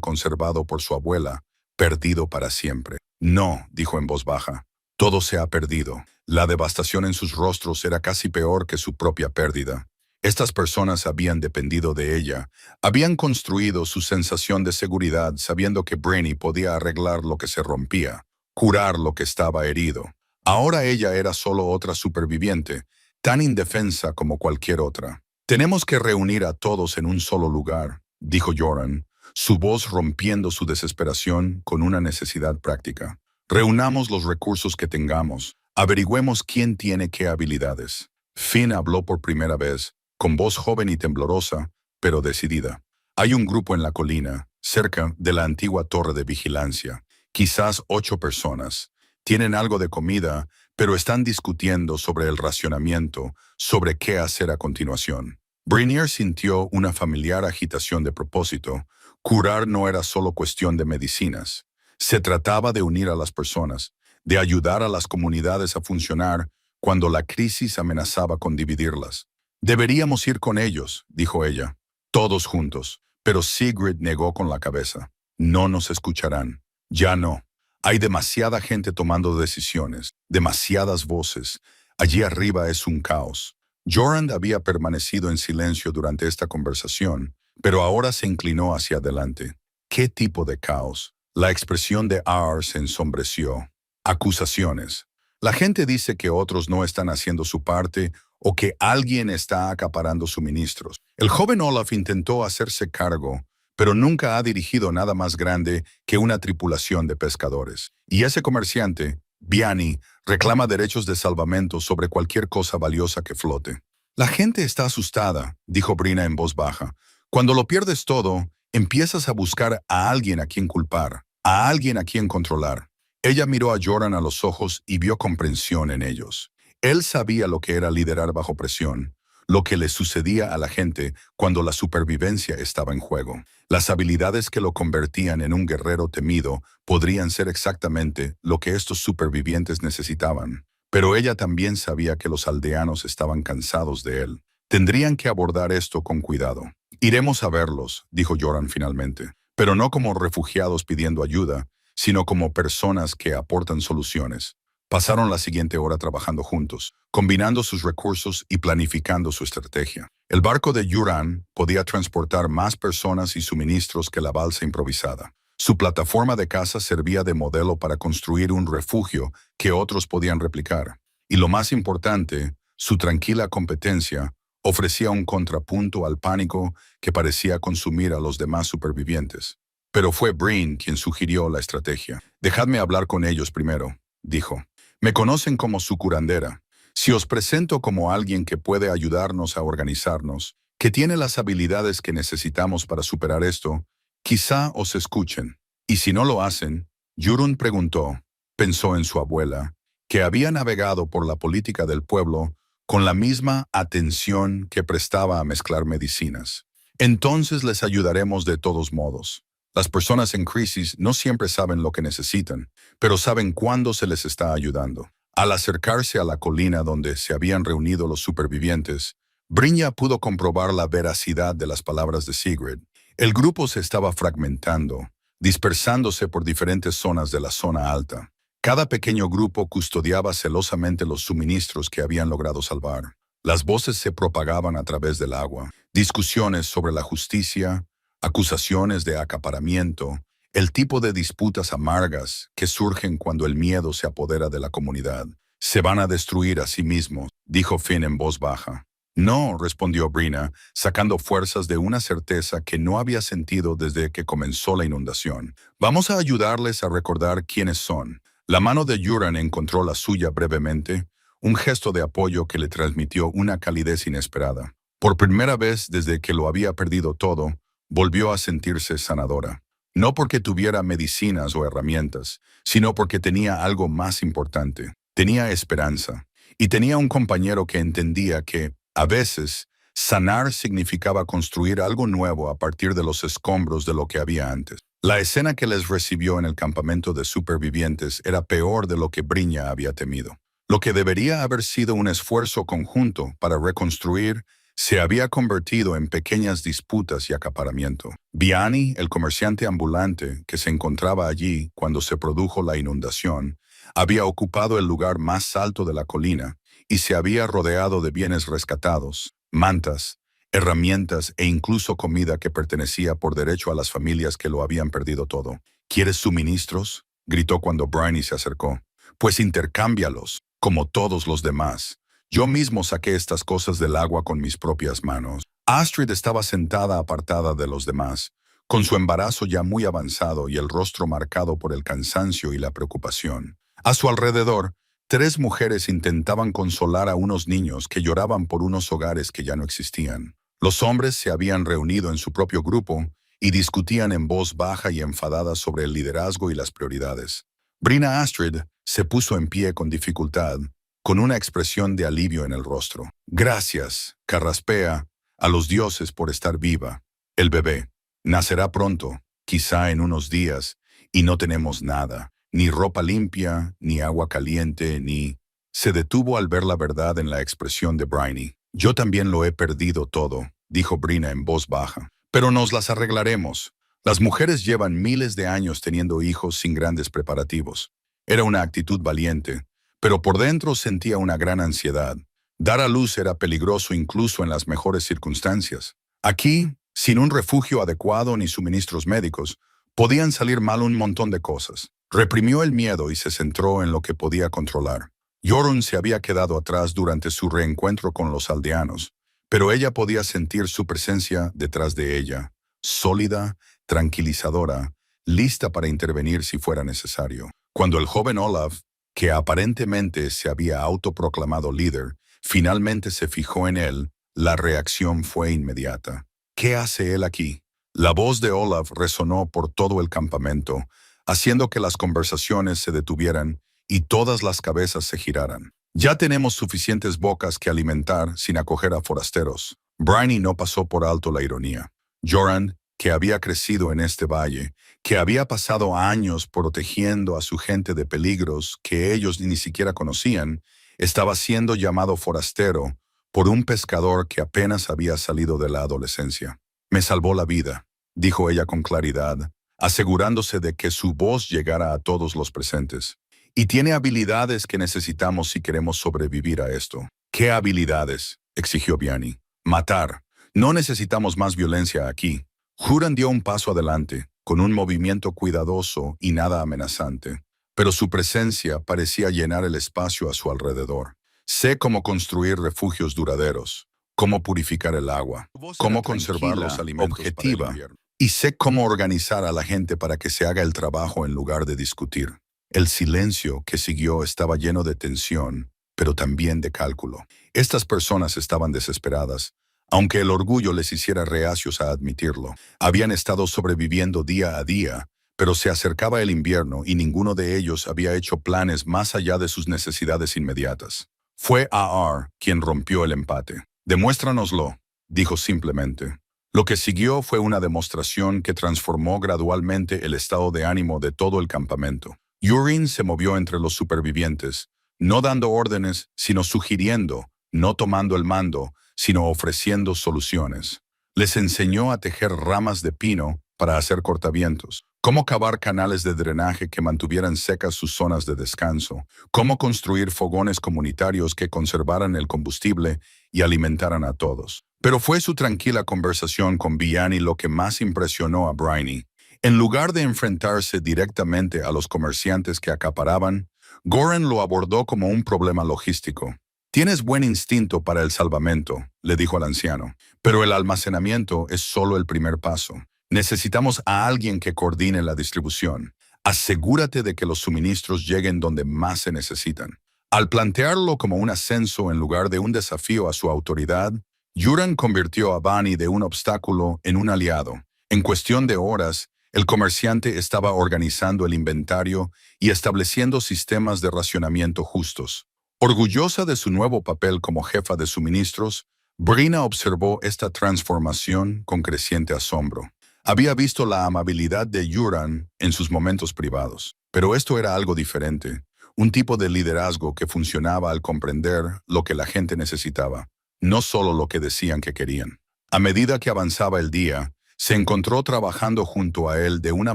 conservado por su abuela, perdido para siempre. No, dijo en voz baja. Todo se ha perdido. La devastación en sus rostros era casi peor que su propia pérdida. Estas personas habían dependido de ella, habían construido su sensación de seguridad sabiendo que Bryony podía arreglar lo que se rompía, curar lo que estaba herido. Ahora ella era solo otra superviviente, tan indefensa como cualquier otra. Tenemos que reunir a todos en un solo lugar, dijo Joran, su voz rompiendo su desesperación con una necesidad práctica. Reunamos los recursos que tengamos, averigüemos quién tiene qué habilidades. Finn habló por primera vez, con voz joven y temblorosa, pero decidida. Hay un grupo en la colina, cerca de la antigua torre de vigilancia. Quizás 8 personas. Tienen algo de comida, pero están discutiendo sobre el racionamiento, sobre qué hacer a continuación. Brynier sintió una familiar agitación de propósito. Curar no era solo cuestión de medicinas. Se trataba de unir a las personas, de ayudar a las comunidades a funcionar cuando la crisis amenazaba con dividirlas. Deberíamos ir con ellos, dijo ella, todos juntos, pero Sigrid negó con la cabeza. No nos escucharán. Ya no. Hay demasiada gente tomando decisiones, demasiadas voces. Allí arriba es un caos. Jorand había permanecido en silencio durante esta conversación, pero ahora se inclinó hacia adelante. ¿Qué tipo de caos? La expresión de Ar se ensombreció. Acusaciones. La gente dice que otros no están haciendo su parte o que alguien está acaparando suministros. El joven Olaf intentó hacerse cargo, pero nunca ha dirigido nada más grande que una tripulación de pescadores. Y ese comerciante, Viani, reclama derechos de salvamento sobre cualquier cosa valiosa que flote. La gente está asustada, dijo Brina en voz baja. Cuando lo pierdes todo, empiezas a buscar a alguien a quien culpar, a alguien a quien controlar. Ella miró a Jorand a los ojos y vio comprensión en ellos. Él sabía lo que era liderar bajo presión, lo que le sucedía a la gente cuando la supervivencia estaba en juego. Las habilidades que lo convertían en un guerrero temido podrían ser exactamente lo que estos supervivientes necesitaban. Pero ella también sabía que los aldeanos estaban cansados de él. Tendrían que abordar esto con cuidado. Iremos a verlos, dijo Jorand finalmente, pero no como refugiados pidiendo ayuda, sino como personas que aportan soluciones. Pasaron la siguiente hora trabajando juntos, combinando sus recursos y planificando su estrategia. El barco de Yuran podía transportar más personas y suministros que la balsa improvisada. Su plataforma de caza servía de modelo para construir un refugio que otros podían replicar. Y lo más importante, su tranquila competencia ofrecía un contrapunto al pánico que parecía consumir a los demás supervivientes. Pero fue Breen quien sugirió la estrategia. «Dejadme hablar con ellos primero», dijo. «Me conocen como su curandera. Si os presento como alguien que puede ayudarnos a organizarnos, que tiene las habilidades que necesitamos para superar esto, quizá os escuchen. Y si no lo hacen», Jurun preguntó, pensó en su abuela, que había navegado por la política del pueblo con la misma atención que prestaba a mezclar medicinas. «Entonces les ayudaremos de todos modos». Las personas en crisis no siempre saben lo que necesitan, pero saben cuándo se les está ayudando. Al acercarse a la colina donde se habían reunido los supervivientes, Brynja pudo comprobar la veracidad de las palabras de Sigrid. El grupo se estaba fragmentando, dispersándose por diferentes zonas de la zona alta. Cada pequeño grupo custodiaba celosamente los suministros que habían logrado salvar. Las voces se propagaban a través del agua, discusiones sobre la justicia, acusaciones de acaparamiento, el tipo de disputas amargas que surgen cuando el miedo se apodera de la comunidad. «Se van a destruir a sí mismos», dijo Finn en voz baja. «No», respondió Brina, sacando fuerzas de una certeza que no había sentido desde que comenzó la inundación. «Vamos a ayudarles a recordar quiénes son». La mano de Yuran encontró la suya brevemente, un gesto de apoyo que le transmitió una calidez inesperada. Por primera vez desde que lo había perdido todo, volvió a sentirse sanadora. No porque tuviera medicinas o herramientas, sino porque tenía algo más importante. Tenía esperanza. Y tenía un compañero que entendía que, a veces, sanar significaba construir algo nuevo a partir de los escombros de lo que había antes. La escena que les recibió en el campamento de supervivientes era peor de lo que Brynja había temido. Lo que debería haber sido un esfuerzo conjunto para reconstruir se había convertido en pequeñas disputas y acaparamiento. Viani, el comerciante ambulante que se encontraba allí cuando se produjo la inundación, había ocupado el lugar más alto de la colina y se había rodeado de bienes rescatados, mantas, herramientas e incluso comida que pertenecía por derecho a las familias que lo habían perdido todo. «¿Quieres suministros?», gritó cuando Bryony se acercó. «Pues intercámbialos, como todos los demás. Yo mismo saqué estas cosas del agua con mis propias manos». Astrid estaba sentada apartada de los demás, con su embarazo ya muy avanzado y el rostro marcado por el cansancio y la preocupación. A su alrededor, 3 mujeres intentaban consolar a unos niños que lloraban por unos hogares que ya no existían. Los hombres se habían reunido en su propio grupo y discutían en voz baja y enfadada sobre el liderazgo y las prioridades. Brina Astrid se puso en pie con dificultad, con una expresión de alivio en el rostro. «Gracias», carraspea, «a los dioses por estar viva. El bebé nacerá pronto, quizá en unos días, y no tenemos nada. Ni ropa limpia, ni agua caliente, ni... Se detuvo al ver la verdad en la expresión de Bryony. Yo también lo he perdido todo, dijo Brina en voz baja. Pero nos las arreglaremos. Las mujeres llevan miles de años teniendo hijos sin grandes preparativos. Era una actitud valiente, pero por dentro sentía una gran ansiedad. Dar a luz era peligroso incluso en las mejores circunstancias. Aquí, sin un refugio adecuado ni suministros médicos, podían salir mal un montón de cosas. Reprimió el miedo y se centró en lo que podía controlar. Jorunn se había quedado atrás durante su reencuentro con los aldeanos, pero ella podía sentir su presencia detrás de ella, sólida, tranquilizadora, lista para intervenir si fuera necesario. Cuando el joven Olaf, que aparentemente se había autoproclamado líder, finalmente se fijó en él, la reacción fue inmediata. ¿Qué hace él aquí? La voz de Olaf resonó por todo el campamento, haciendo que las conversaciones se detuvieran y todas las cabezas se giraran. Ya tenemos suficientes bocas que alimentar sin acoger a forasteros. Bryony no pasó por alto la ironía. Jorunn, que había crecido en este valle, que había pasado años protegiendo a su gente de peligros que ellos ni siquiera conocían, estaba siendo llamado forastero por un pescador que apenas había salido de la adolescencia. Me salvó la vida, dijo ella con claridad, asegurándose de que su voz llegara a todos los presentes. Y tiene habilidades que necesitamos si queremos sobrevivir a esto. ¿Qué habilidades?, exigió Viani. Matar. No necesitamos más violencia aquí. Huron dio un paso adelante, con un movimiento cuidadoso y nada amenazante, pero su presencia parecía llenar el espacio a su alrededor. Sé cómo construir refugios duraderos, cómo purificar el agua, cómo conservar los alimentos objetiva, para el invierno. Y sé cómo organizar a la gente para que se haga el trabajo en lugar de discutir. El silencio que siguió estaba lleno de tensión, pero también de cálculo. Estas personas estaban desesperadas, aunque el orgullo les hiciera reacios a admitirlo. Habían estado sobreviviendo día a día, pero se acercaba el invierno y ninguno de ellos había hecho planes más allá de sus necesidades inmediatas. Fue Aar quien rompió el empate. Demuéstranoslo, dijo simplemente. Lo que siguió fue una demostración que transformó gradualmente el estado de ánimo de todo el campamento. Jorunn se movió entre los supervivientes, no dando órdenes, sino sugiriendo, no tomando el mando, sino ofreciendo soluciones. Les enseñó a tejer ramas de pino para hacer cortavientos, cómo cavar canales de drenaje que mantuvieran secas sus zonas de descanso, cómo construir fogones comunitarios que conservaran el combustible y alimentaran a todos. Pero fue su tranquila conversación con Viani lo que más impresionó a Bryony. En lugar de enfrentarse directamente a los comerciantes que acaparaban, Goran lo abordó como un problema logístico. Tienes buen instinto para el salvamento, le dijo al anciano, pero el almacenamiento es solo el primer paso. Necesitamos a alguien que coordine la distribución. Asegúrate de que los suministros lleguen donde más se necesitan. Al plantearlo como un ascenso en lugar de un desafío a su autoridad, Jorunn convirtió a Vani de un obstáculo en un aliado. En cuestión de horas, el comerciante estaba organizando el inventario y estableciendo sistemas de racionamiento justos. Orgullosa de su nuevo papel como jefa de suministros, Brina observó esta transformación con creciente asombro. Había visto la amabilidad de Jorunn en sus momentos privados, pero esto era algo diferente, un tipo de liderazgo que funcionaba al comprender lo que la gente necesitaba, no solo lo que decían que querían. A medida que avanzaba el día, se encontró trabajando junto a él de una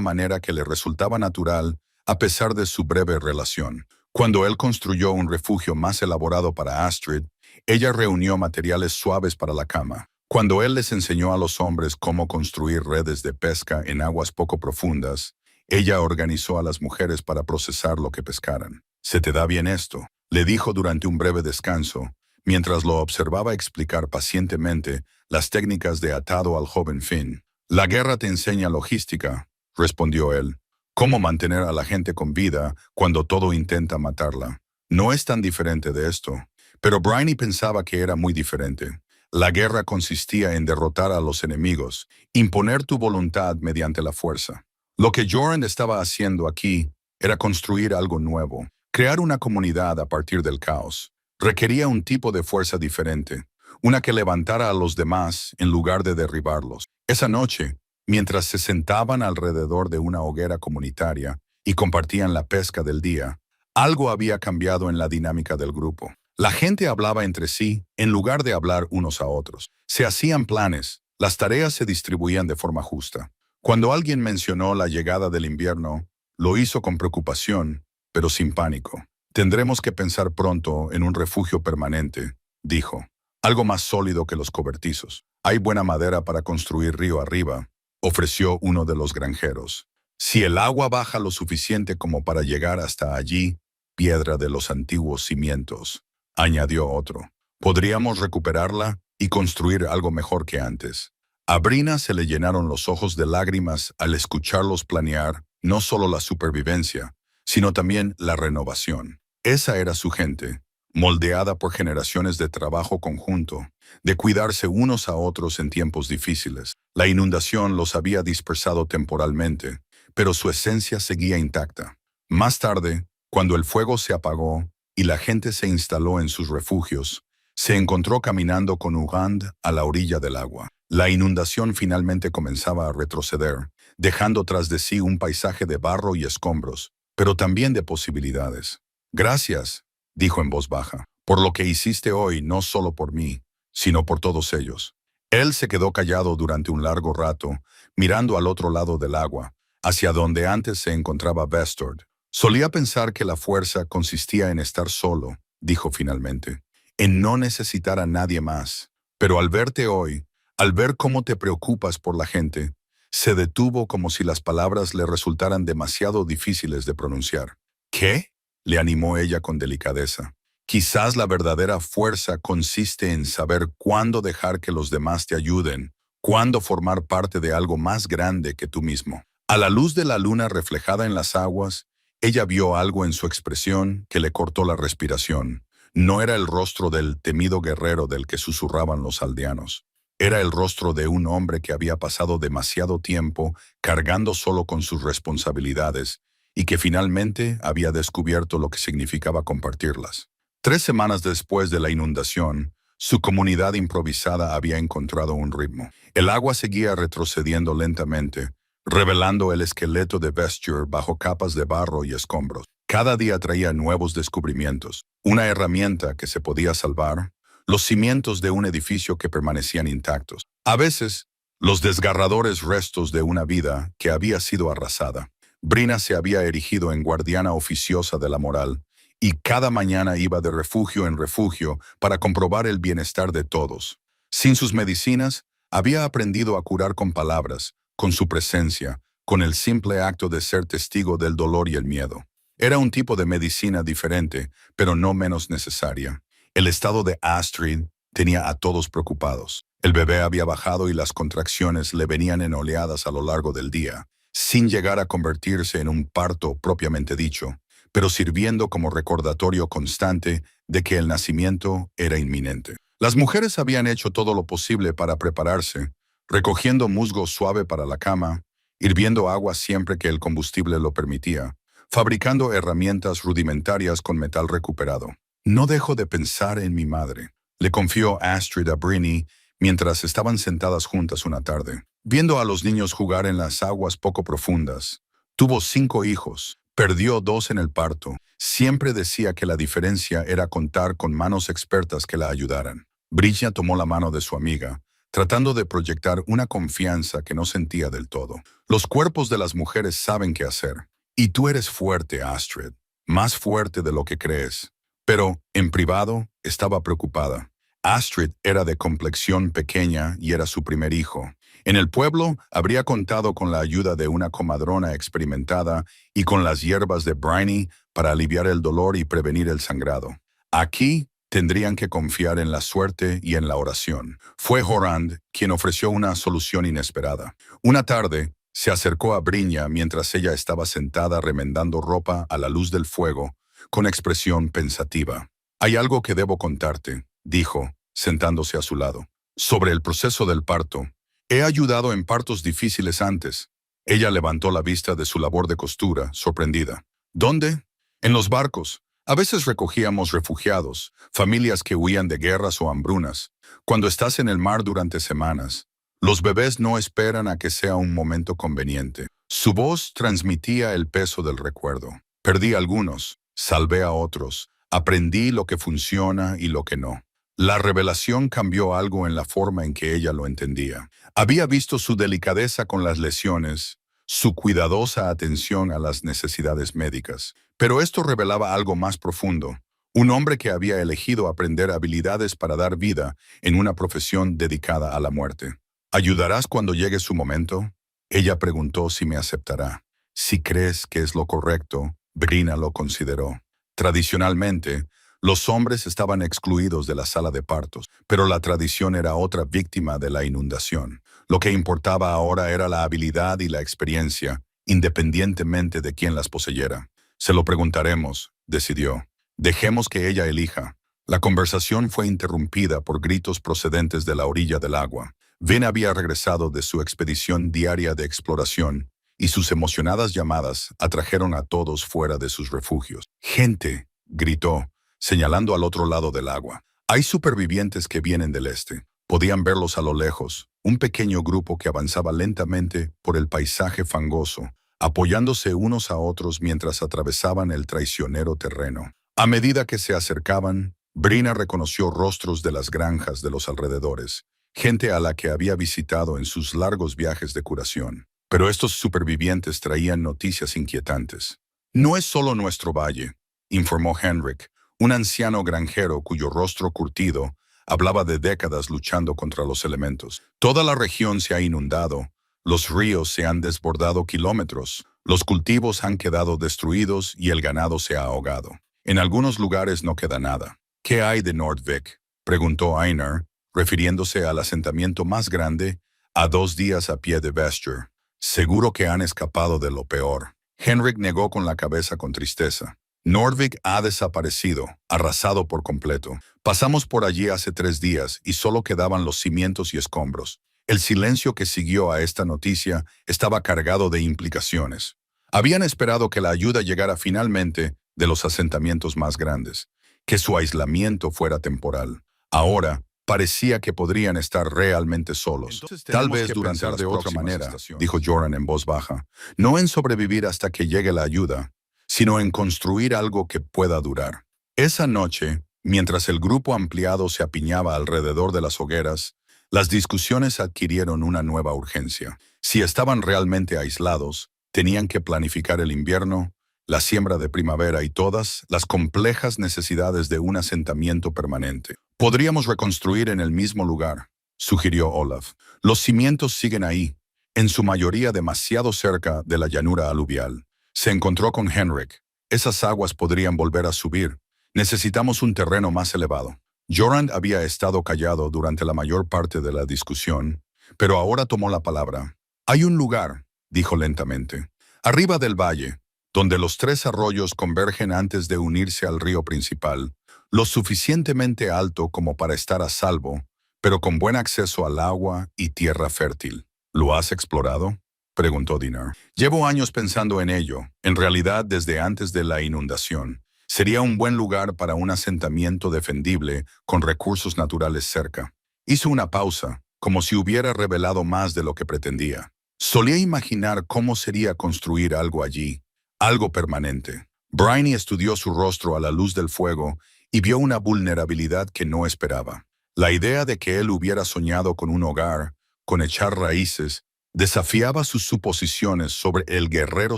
manera que le resultaba natural a pesar de su breve relación. Cuando él construyó un refugio más elaborado para Astrid, ella reunió materiales suaves para la cama. Cuando él les enseñó a los hombres cómo construir redes de pesca en aguas poco profundas, ella organizó a las mujeres para procesar lo que pescaran. «¿Se te da bien esto?», le dijo durante un breve descanso, mientras lo observaba explicar pacientemente las técnicas de atado al joven Finn. «La guerra te enseña logística», respondió él. «Cómo mantener a la gente con vida cuando todo intenta matarla. No es tan diferente de esto». Pero Bryony pensaba que era muy diferente. La guerra consistía en derrotar a los enemigos, imponer tu voluntad mediante la fuerza. Lo que Jorunn estaba haciendo aquí era construir algo nuevo, crear una comunidad a partir del caos. Requería un tipo de fuerza diferente, una que levantara a los demás en lugar de derribarlos. Esa noche, mientras se sentaban alrededor de una hoguera comunitaria y compartían la pesca del día, algo había cambiado en la dinámica del grupo. La gente hablaba entre sí en lugar de hablar unos a otros. Se hacían planes, las tareas se distribuían de forma justa. Cuando alguien mencionó la llegada del invierno, lo hizo con preocupación, pero sin pánico. Tendremos que pensar pronto en un refugio permanente, dijo. Algo más sólido que los cobertizos. Hay buena madera para construir río arriba, ofreció uno de los granjeros. Si el agua baja lo suficiente como para llegar hasta allí, piedra de los antiguos cimientos, añadió otro. Podríamos recuperarla y construir algo mejor que antes. A Brina se le llenaron los ojos de lágrimas al escucharlos planear no solo la supervivencia, sino también la renovación. Esa era su gente, moldeada por generaciones de trabajo conjunto, de cuidarse unos a otros en tiempos difíciles. La inundación los había dispersado temporalmente, pero su esencia seguía intacta. Más tarde, cuando el fuego se apagó y la gente se instaló en sus refugios, se encontró caminando con Ugand a la orilla del agua. La inundación finalmente comenzaba a retroceder, dejando tras de sí un paisaje de barro y escombros, pero también de posibilidades. Gracias, dijo en voz baja, por lo que hiciste hoy, no solo por mí, sino por todos ellos. Él se quedó callado durante un largo rato, mirando al otro lado del agua, hacia donde antes se encontraba Vestord. Solía pensar que la fuerza consistía en estar solo, dijo finalmente, en no necesitar a nadie más. Pero al verte hoy, al ver cómo te preocupas por la gente, se detuvo como si las palabras le resultaran demasiado difíciles de pronunciar. ¿Qué? Le animó ella con delicadeza. Quizás la verdadera fuerza consiste en saber cuándo dejar que los demás te ayuden, cuándo formar parte de algo más grande que tú mismo. A la luz de la luna reflejada en las aguas, ella vio algo en su expresión que le cortó la respiración. No era el rostro del temido guerrero del que susurraban los aldeanos. Era el rostro de un hombre que había pasado demasiado tiempo cargando solo con sus responsabilidades y que finalmente había descubierto lo que significaba compartirlas. 3 semanas después de la inundación, su comunidad improvisada había encontrado un ritmo. El agua seguía retrocediendo lentamente, revelando el esqueleto de Vesture bajo capas de barro y escombros. Cada día traía nuevos descubrimientos, una herramienta que se podía salvar, los cimientos de un edificio que permanecían intactos. A veces, los desgarradores restos de una vida que había sido arrasada. Brina se había erigido en guardiana oficiosa de la moral, y cada mañana iba de refugio en refugio para comprobar el bienestar de todos. Sin sus medicinas, había aprendido a curar con palabras, con su presencia, con el simple acto de ser testigo del dolor y el miedo. Era un tipo de medicina diferente, pero no menos necesaria. El estado de Astrid tenía a todos preocupados. El bebé había bajado y las contracciones le venían en oleadas a lo largo del día, sin llegar a convertirse en un parto propiamente dicho, pero sirviendo como recordatorio constante de que el nacimiento era inminente. Las mujeres habían hecho todo lo posible para prepararse, recogiendo musgo suave para la cama, hirviendo agua siempre que el combustible lo permitía, fabricando herramientas rudimentarias con metal recuperado. No dejo de pensar en mi madre, le confió Astrid a Brinny mientras estaban sentadas juntas una tarde, viendo a los niños jugar en las aguas poco profundas. Tuvo 5 hijos, perdió 2 en el parto. Siempre decía que la diferencia era contar con manos expertas que la ayudaran. Bridget tomó la mano de su amiga, tratando de proyectar una confianza que no sentía del todo. Los cuerpos de las mujeres saben qué hacer. Y tú eres fuerte, Astrid, más fuerte de lo que crees. Pero, en privado, estaba preocupada. Astrid era de complexión pequeña y era su primer hijo. En el pueblo habría contado con la ayuda de una comadrona experimentada y con las hierbas de Briney para aliviar el dolor y prevenir el sangrado. Aquí tendrían que confiar en la suerte y en la oración. Fue Horand quien ofreció una solución inesperada. Una tarde, se acercó a Briña mientras ella estaba sentada remendando ropa a la luz del fuego, con expresión pensativa. «Hay algo que debo contarte», dijo, sentándose a su lado. «Sobre el proceso del parto. He ayudado en partos difíciles antes». Ella levantó la vista de su labor de costura, sorprendida. «¿Dónde?» «En los barcos. A veces recogíamos refugiados, familias que huían de guerras o hambrunas. Cuando estás en el mar durante semanas, Los bebés no esperan a que sea un momento conveniente. Su voz transmitía el peso del recuerdo. Perdí algunos, salvé a otros, aprendí lo que funciona y lo que no. La revelación cambió algo en la forma en que ella lo entendía. Había visto su delicadeza con las lesiones, su cuidadosa atención a las necesidades médicas. Pero esto revelaba algo más profundo. Un hombre que había elegido aprender habilidades para dar vida en una profesión dedicada a la muerte. ¿Ayudarás cuando llegue su momento? Ella preguntó si me aceptará. Si crees que es lo correcto, Brina lo consideró. Tradicionalmente, los hombres estaban excluidos de la sala de partos, pero la tradición era otra víctima de la inundación. Lo que importaba ahora era la habilidad y la experiencia, independientemente de quién las poseyera. Se lo preguntaremos, decidió. Dejemos que ella elija. La conversación fue interrumpida por gritos procedentes de la orilla del agua. Vin había regresado de su expedición diaria de exploración y sus emocionadas llamadas atrajeron a todos fuera de sus refugios. «Gente», gritó, señalando al otro lado del agua. «Hay supervivientes que vienen del este». Podían verlos a lo lejos, un pequeño grupo que avanzaba lentamente por el paisaje fangoso, apoyándose unos a otros mientras atravesaban el traicionero terreno. A medida que se acercaban, Brina reconoció rostros de las granjas de los alrededores, gente a la que había visitado en sus largos viajes de curación. Pero estos supervivientes traían noticias inquietantes. «No es solo nuestro valle», informó Henrik, un anciano granjero cuyo rostro curtido hablaba de décadas luchando contra los elementos. «Toda la región se ha inundado, los ríos se han desbordado kilómetros, los cultivos han quedado destruidos y el ganado se ha ahogado. En algunos lugares no queda nada». «¿Qué hay de Nordvik?», preguntó Einar, refiriéndose al asentamiento más grande, a 2 días a pie de Vestur. «Seguro que han escapado de lo peor». Henrik negó con la cabeza con tristeza. «Nordvik ha desaparecido, arrasado por completo. Pasamos por allí hace 3 días y solo quedaban los cimientos y escombros». El silencio que siguió a esta noticia estaba cargado de implicaciones. Habían esperado que la ayuda llegara finalmente de los asentamientos más grandes, que su aislamiento fuera temporal. Ahora, parecía que podrían estar realmente solos. «Tal vez durante de otra manera», dijo Joran en voz baja. «No en sobrevivir hasta que llegue la ayuda, sino en construir algo que pueda durar». Esa noche, mientras el grupo ampliado se apiñaba alrededor de las hogueras, las discusiones adquirieron una nueva urgencia. Si estaban realmente aislados, tenían que planificar el invierno, la siembra de primavera y todas las complejas necesidades de un asentamiento permanente. «Podríamos reconstruir en el mismo lugar», sugirió Olaf. «Los cimientos siguen ahí, en su mayoría demasiado cerca de la llanura aluvial». Se encontró con Henrik. «Esas aguas podrían volver a subir. Necesitamos un terreno más elevado». Joran había estado callado durante la mayor parte de la discusión, pero ahora tomó la palabra. «Hay un lugar», dijo lentamente, «arriba del valle, donde los 3 arroyos convergen antes de unirse al río principal, lo suficientemente alto como para estar a salvo, pero con buen acceso al agua y tierra fértil». «¿Lo has explorado?», preguntó Dinar. «Llevo años pensando en ello, en realidad desde antes de la inundación. Sería un buen lugar para un asentamiento defendible con recursos naturales cerca». Hizo una pausa, como si hubiera revelado más de lo que pretendía. Solía imaginar cómo sería construir algo allí, algo permanente. Bryony estudió su rostro a la luz del fuego y vio una vulnerabilidad que no esperaba. La idea de que él hubiera soñado con un hogar, con echar raíces, desafiaba sus suposiciones sobre el guerrero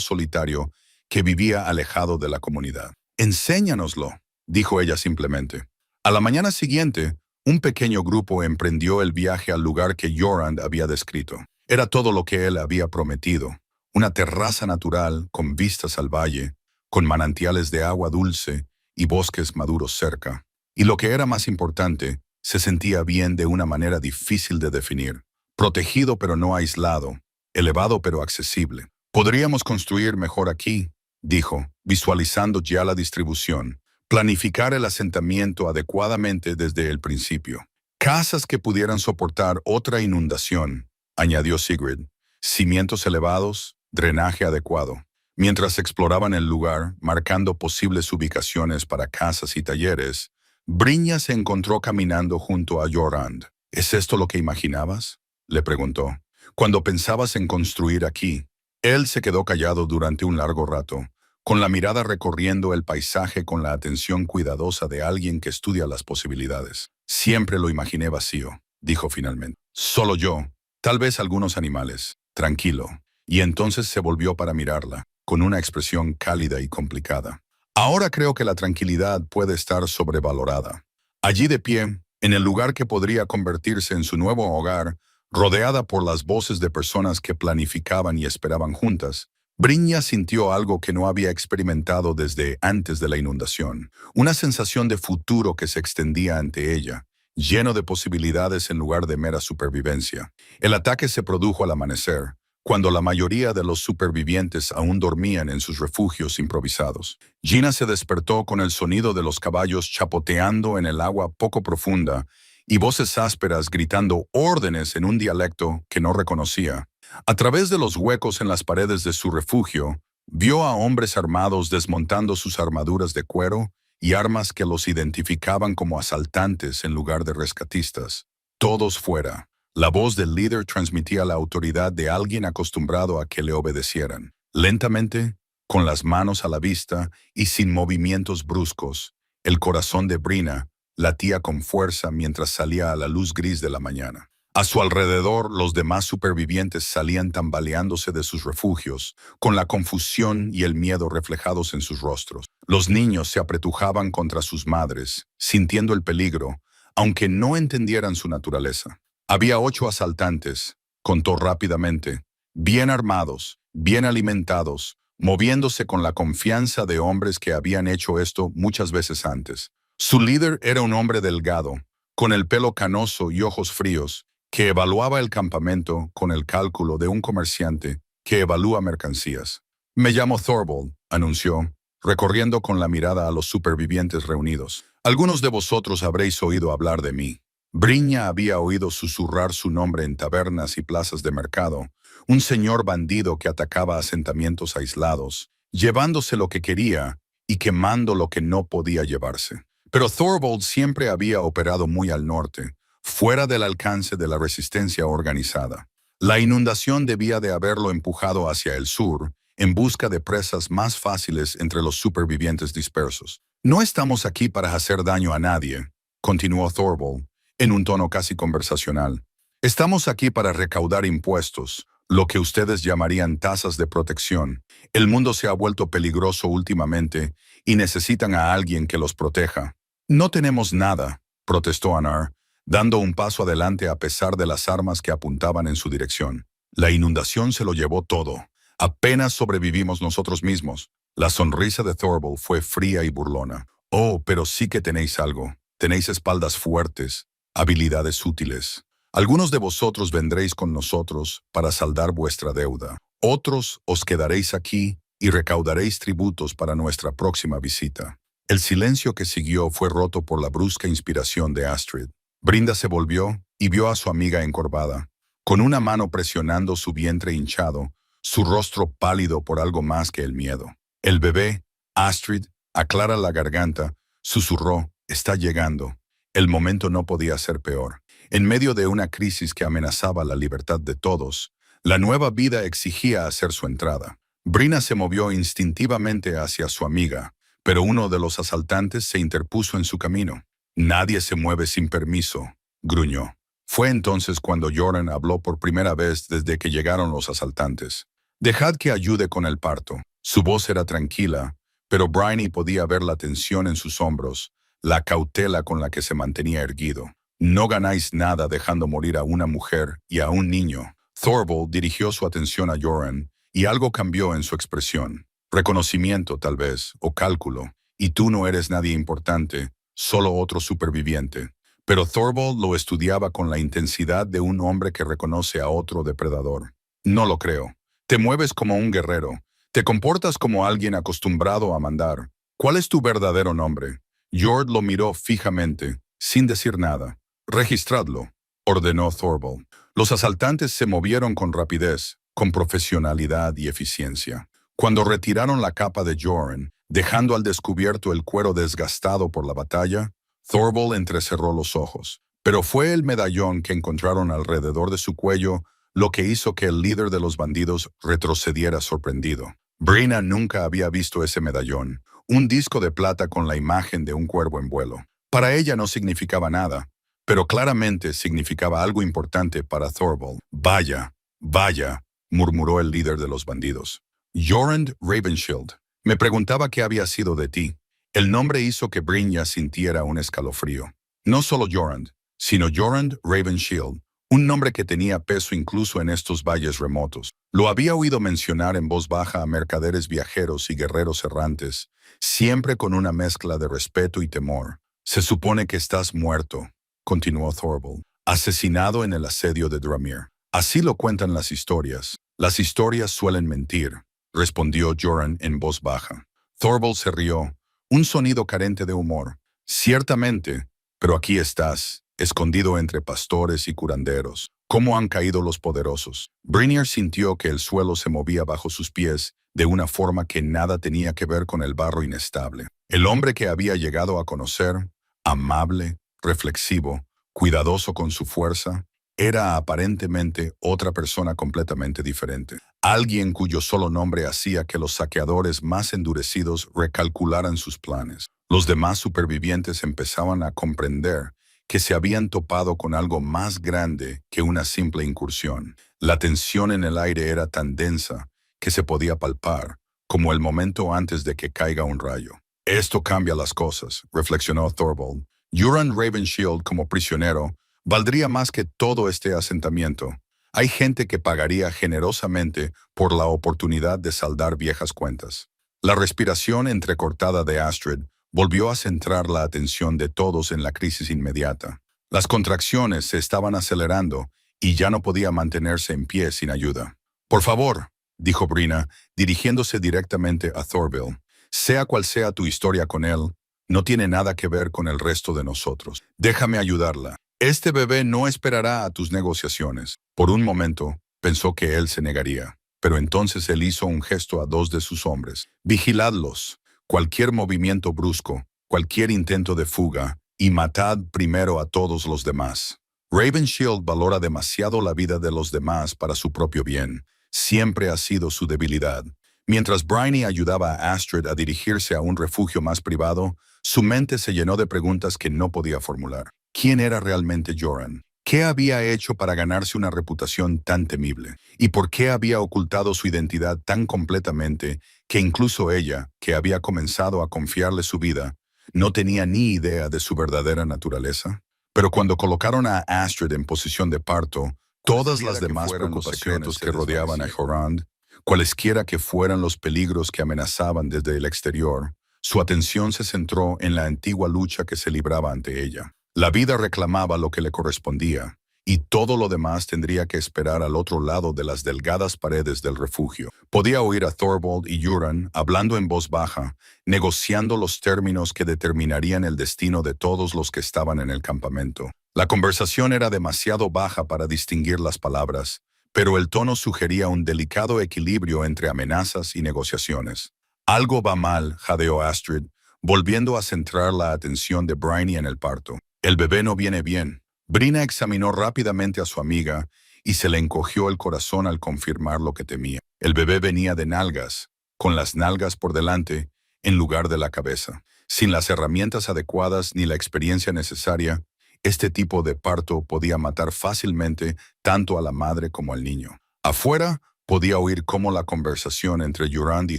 solitario que vivía alejado de la comunidad. «Enséñanoslo», dijo ella simplemente. A la mañana siguiente, un pequeño grupo emprendió el viaje al lugar que Joran había descrito. Era todo lo que él había prometido. Una terraza natural con vistas al valle, con manantiales de agua dulce y bosques maduros cerca. Y lo que era más importante, se sentía bien de una manera difícil de definir. Protegido pero no aislado, elevado pero accesible. «Podríamos construir mejor aquí», dijo, visualizando ya la distribución. «Planificar el asentamiento adecuadamente desde el principio. Casas que pudieran soportar otra inundación», añadió Sigrid. «Cimientos elevados, drenaje adecuado». Mientras exploraban el lugar, marcando posibles ubicaciones para casas y talleres, Brynja se encontró caminando junto a Jorand. «¿Es esto lo que imaginabas?», le preguntó. Cuando pensabas en construir aquí. Él se quedó callado durante un largo rato, con la mirada recorriendo el paisaje con la atención cuidadosa de alguien que estudia las posibilidades. Siempre lo imaginé vacío, dijo finalmente. Solo yo, tal vez algunos animales. Tranquilo. Y entonces se volvió para mirarla, con una expresión cálida y complicada. Ahora creo que la tranquilidad puede estar sobrevalorada. Allí de pie, en el lugar que podría convertirse en su nuevo hogar, rodeada por las voces de personas que planificaban y esperaban juntas, Briña sintió algo que no había experimentado desde antes de la inundación, una sensación de futuro que se extendía ante ella, lleno de posibilidades en lugar de mera supervivencia. El ataque se produjo al amanecer, cuando la mayoría de los supervivientes aún dormían en sus refugios improvisados. Gina se despertó con el sonido de los caballos chapoteando en el agua poco profunda y voces ásperas gritando órdenes en un dialecto que no reconocía. A través de los huecos en las paredes de su refugio, vio a hombres armados desmontando sus armaduras de cuero y armas que los identificaban como asaltantes en lugar de rescatistas. Todos fuera. La voz del líder transmitía la autoridad de alguien acostumbrado a que le obedecieran. Lentamente, con las manos a la vista y sin movimientos bruscos, el corazón de Brina latía con fuerza mientras salía a la luz gris de la mañana. A su alrededor, los demás supervivientes salían tambaleándose de sus refugios, con la confusión y el miedo reflejados en sus rostros. Los niños se apretujaban contra sus madres, sintiendo el peligro, aunque no entendieran su naturaleza. Había 8 asaltantes, contó rápidamente, bien armados, bien alimentados, moviéndose con la confianza de hombres que habían hecho esto muchas veces antes. Su líder era un hombre delgado, con el pelo canoso y ojos fríos, que evaluaba el campamento con el cálculo de un comerciante que evalúa mercancías. Me llamo Thorvald, anunció, recorriendo con la mirada a los supervivientes reunidos. Algunos de vosotros habréis oído hablar de mí. Briña había oído susurrar su nombre en tabernas y plazas de mercado, un señor bandido que atacaba asentamientos aislados, llevándose lo que quería y quemando lo que no podía llevarse. Pero Thorvald siempre había operado muy al norte, fuera del alcance de la resistencia organizada. La inundación debía de haberlo empujado hacia el sur, en busca de presas más fáciles entre los supervivientes dispersos. No estamos aquí para hacer daño a nadie, continuó Thorvald, en un tono casi conversacional. Estamos aquí para recaudar impuestos, lo que ustedes llamarían tasas de protección. El mundo se ha vuelto peligroso últimamente y necesitan a alguien que los proteja. No tenemos nada, protestó Anar, dando un paso adelante a pesar de las armas que apuntaban en su dirección. La inundación se lo llevó todo. Apenas sobrevivimos nosotros mismos. La sonrisa de Thorvald fue fría y burlona. Oh, pero sí que tenéis algo. Tenéis espaldas fuertes, habilidades útiles. Algunos de vosotros vendréis con nosotros para saldar vuestra deuda. Otros os quedaréis aquí y recaudaréis tributos para nuestra próxima visita. El silencio que siguió fue roto por la brusca inspiración de Astrid. Brinda se volvió y vio a su amiga encorvada, con una mano presionando su vientre hinchado, su rostro pálido por algo más que el miedo. El bebé, Astrid, aclara la garganta, susurró, está llegando. El momento no podía ser peor. En medio de una crisis que amenazaba la libertad de todos, la nueva vida exigía hacer su entrada. Brina se movió instintivamente hacia su amiga, pero uno de los asaltantes se interpuso en su camino. Nadie se mueve sin permiso, gruñó. Fue entonces cuando Joran habló por primera vez desde que llegaron los asaltantes. Dejad que ayude con el parto. Su voz era tranquila, pero Bryony podía ver la tensión en sus hombros, la cautela con la que se mantenía erguido. No ganáis nada dejando morir a una mujer y a un niño. Thorvald dirigió su atención a Joran y algo cambió en su expresión. Reconocimiento, tal vez, o cálculo. Y tú no eres nadie importante, solo otro superviviente. Pero Thorvald lo estudiaba con la intensidad de un hombre que reconoce a otro depredador. No lo creo. Te mueves como un guerrero. Te comportas como alguien acostumbrado a mandar. ¿Cuál es tu verdadero nombre? Jord lo miró fijamente, sin decir nada. Registradlo, ordenó Thorvald. Los asaltantes se movieron con rapidez, con profesionalidad y eficiencia. Cuando retiraron la capa de Joran, dejando al descubierto el cuero desgastado por la batalla, Thorvald entrecerró los ojos. Pero fue el medallón que encontraron alrededor de su cuello lo que hizo que el líder de los bandidos retrocediera sorprendido. Brina nunca había visto ese medallón, un disco de plata con la imagen de un cuervo en vuelo. Para ella no significaba nada, pero claramente significaba algo importante para Thorvald. Vaya, vaya, murmuró el líder de los bandidos. Jorand Ravenshield. Me preguntaba qué había sido de ti. El nombre hizo que Brynja sintiera un escalofrío. No solo Jorand, sino Jorand Ravenshield, un nombre que tenía peso incluso en estos valles remotos. Lo había oído mencionar en voz baja a mercaderes viajeros y guerreros errantes, siempre con una mezcla de respeto y temor. Se supone que estás muerto, continuó Thorvald, asesinado en el asedio de Dramir. Así lo cuentan las historias. Las historias suelen mentir, respondió Jorand en voz baja. Thorvald se rió, un sonido carente de humor. Ciertamente, pero aquí estás, escondido entre pastores y curanderos. ¿Cómo han caído los poderosos? Brynjar sintió que el suelo se movía bajo sus pies de una forma que nada tenía que ver con el barro inestable. El hombre que había llegado a conocer, amable, reflexivo, cuidadoso con su fuerza, era aparentemente otra persona completamente diferente. Alguien cuyo solo nombre hacía que los saqueadores más endurecidos recalcularan sus planes. Los demás supervivientes empezaban a comprender que se habían topado con algo más grande que una simple incursión. La tensión en el aire era tan densa que se podía palpar, como el momento antes de que caiga un rayo. Esto cambia las cosas, reflexionó Thorvald. Jorand Ravenshield como prisionero valdría más que todo este asentamiento. Hay gente que pagaría generosamente por la oportunidad de saldar viejas cuentas. La respiración entrecortada de Astrid volvió a centrar la atención de todos en la crisis inmediata. Las contracciones se estaban acelerando y ya no podía mantenerse en pie sin ayuda. Por favor, dijo Brina, dirigiéndose directamente a Thorvald, sea cual sea tu historia con él, no tiene nada que ver con el resto de nosotros. Déjame ayudarla. Este bebé no esperará a tus negociaciones. Por un momento, pensó que él se negaría, pero entonces él hizo un gesto a dos de sus hombres. Vigiladlos. Cualquier movimiento brusco, cualquier intento de fuga, y matad primero a todos los demás. Ravenshield valora demasiado la vida de los demás para su propio bien. Siempre ha sido su debilidad. Mientras Bryony ayudaba a Astrid a dirigirse a un refugio más privado, su mente se llenó de preguntas que no podía formular. ¿Quién era realmente Jorand? ¿Qué había hecho para ganarse una reputación tan temible? ¿Y por qué había ocultado su identidad tan completamente que incluso ella, que había comenzado a confiarle su vida, no tenía ni idea de su verdadera naturaleza? Pero cuando colocaron a Astrid en posición de parto, todas las demás preocupaciones que rodeaban a Jorand, cualesquiera que fueran los peligros que amenazaban desde el exterior, su atención se centró en la antigua lucha que se libraba ante ella. La vida reclamaba lo que le correspondía, y todo lo demás tendría que esperar al otro lado de las delgadas paredes del refugio. Podía oír a Thorvald y Jorand hablando en voz baja, negociando los términos que determinarían el destino de todos los que estaban en el campamento. La conversación era demasiado baja para distinguir las palabras, pero el tono sugería un delicado equilibrio entre amenazas y negociaciones. Algo va mal, jadeó Astrid, volviendo a centrar la atención de Bryony en el parto. El bebé no viene bien. Brina examinó rápidamente a su amiga y se le encogió el corazón al confirmar lo que temía. El bebé venía de nalgas, con las nalgas por delante, en lugar de la cabeza. Sin las herramientas adecuadas ni la experiencia necesaria, este tipo de parto podía matar fácilmente tanto a la madre como al niño. Afuera, podía oír cómo la conversación entre Jorand y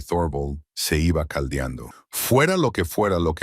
Thorvald se iba caldeando. Fuera lo que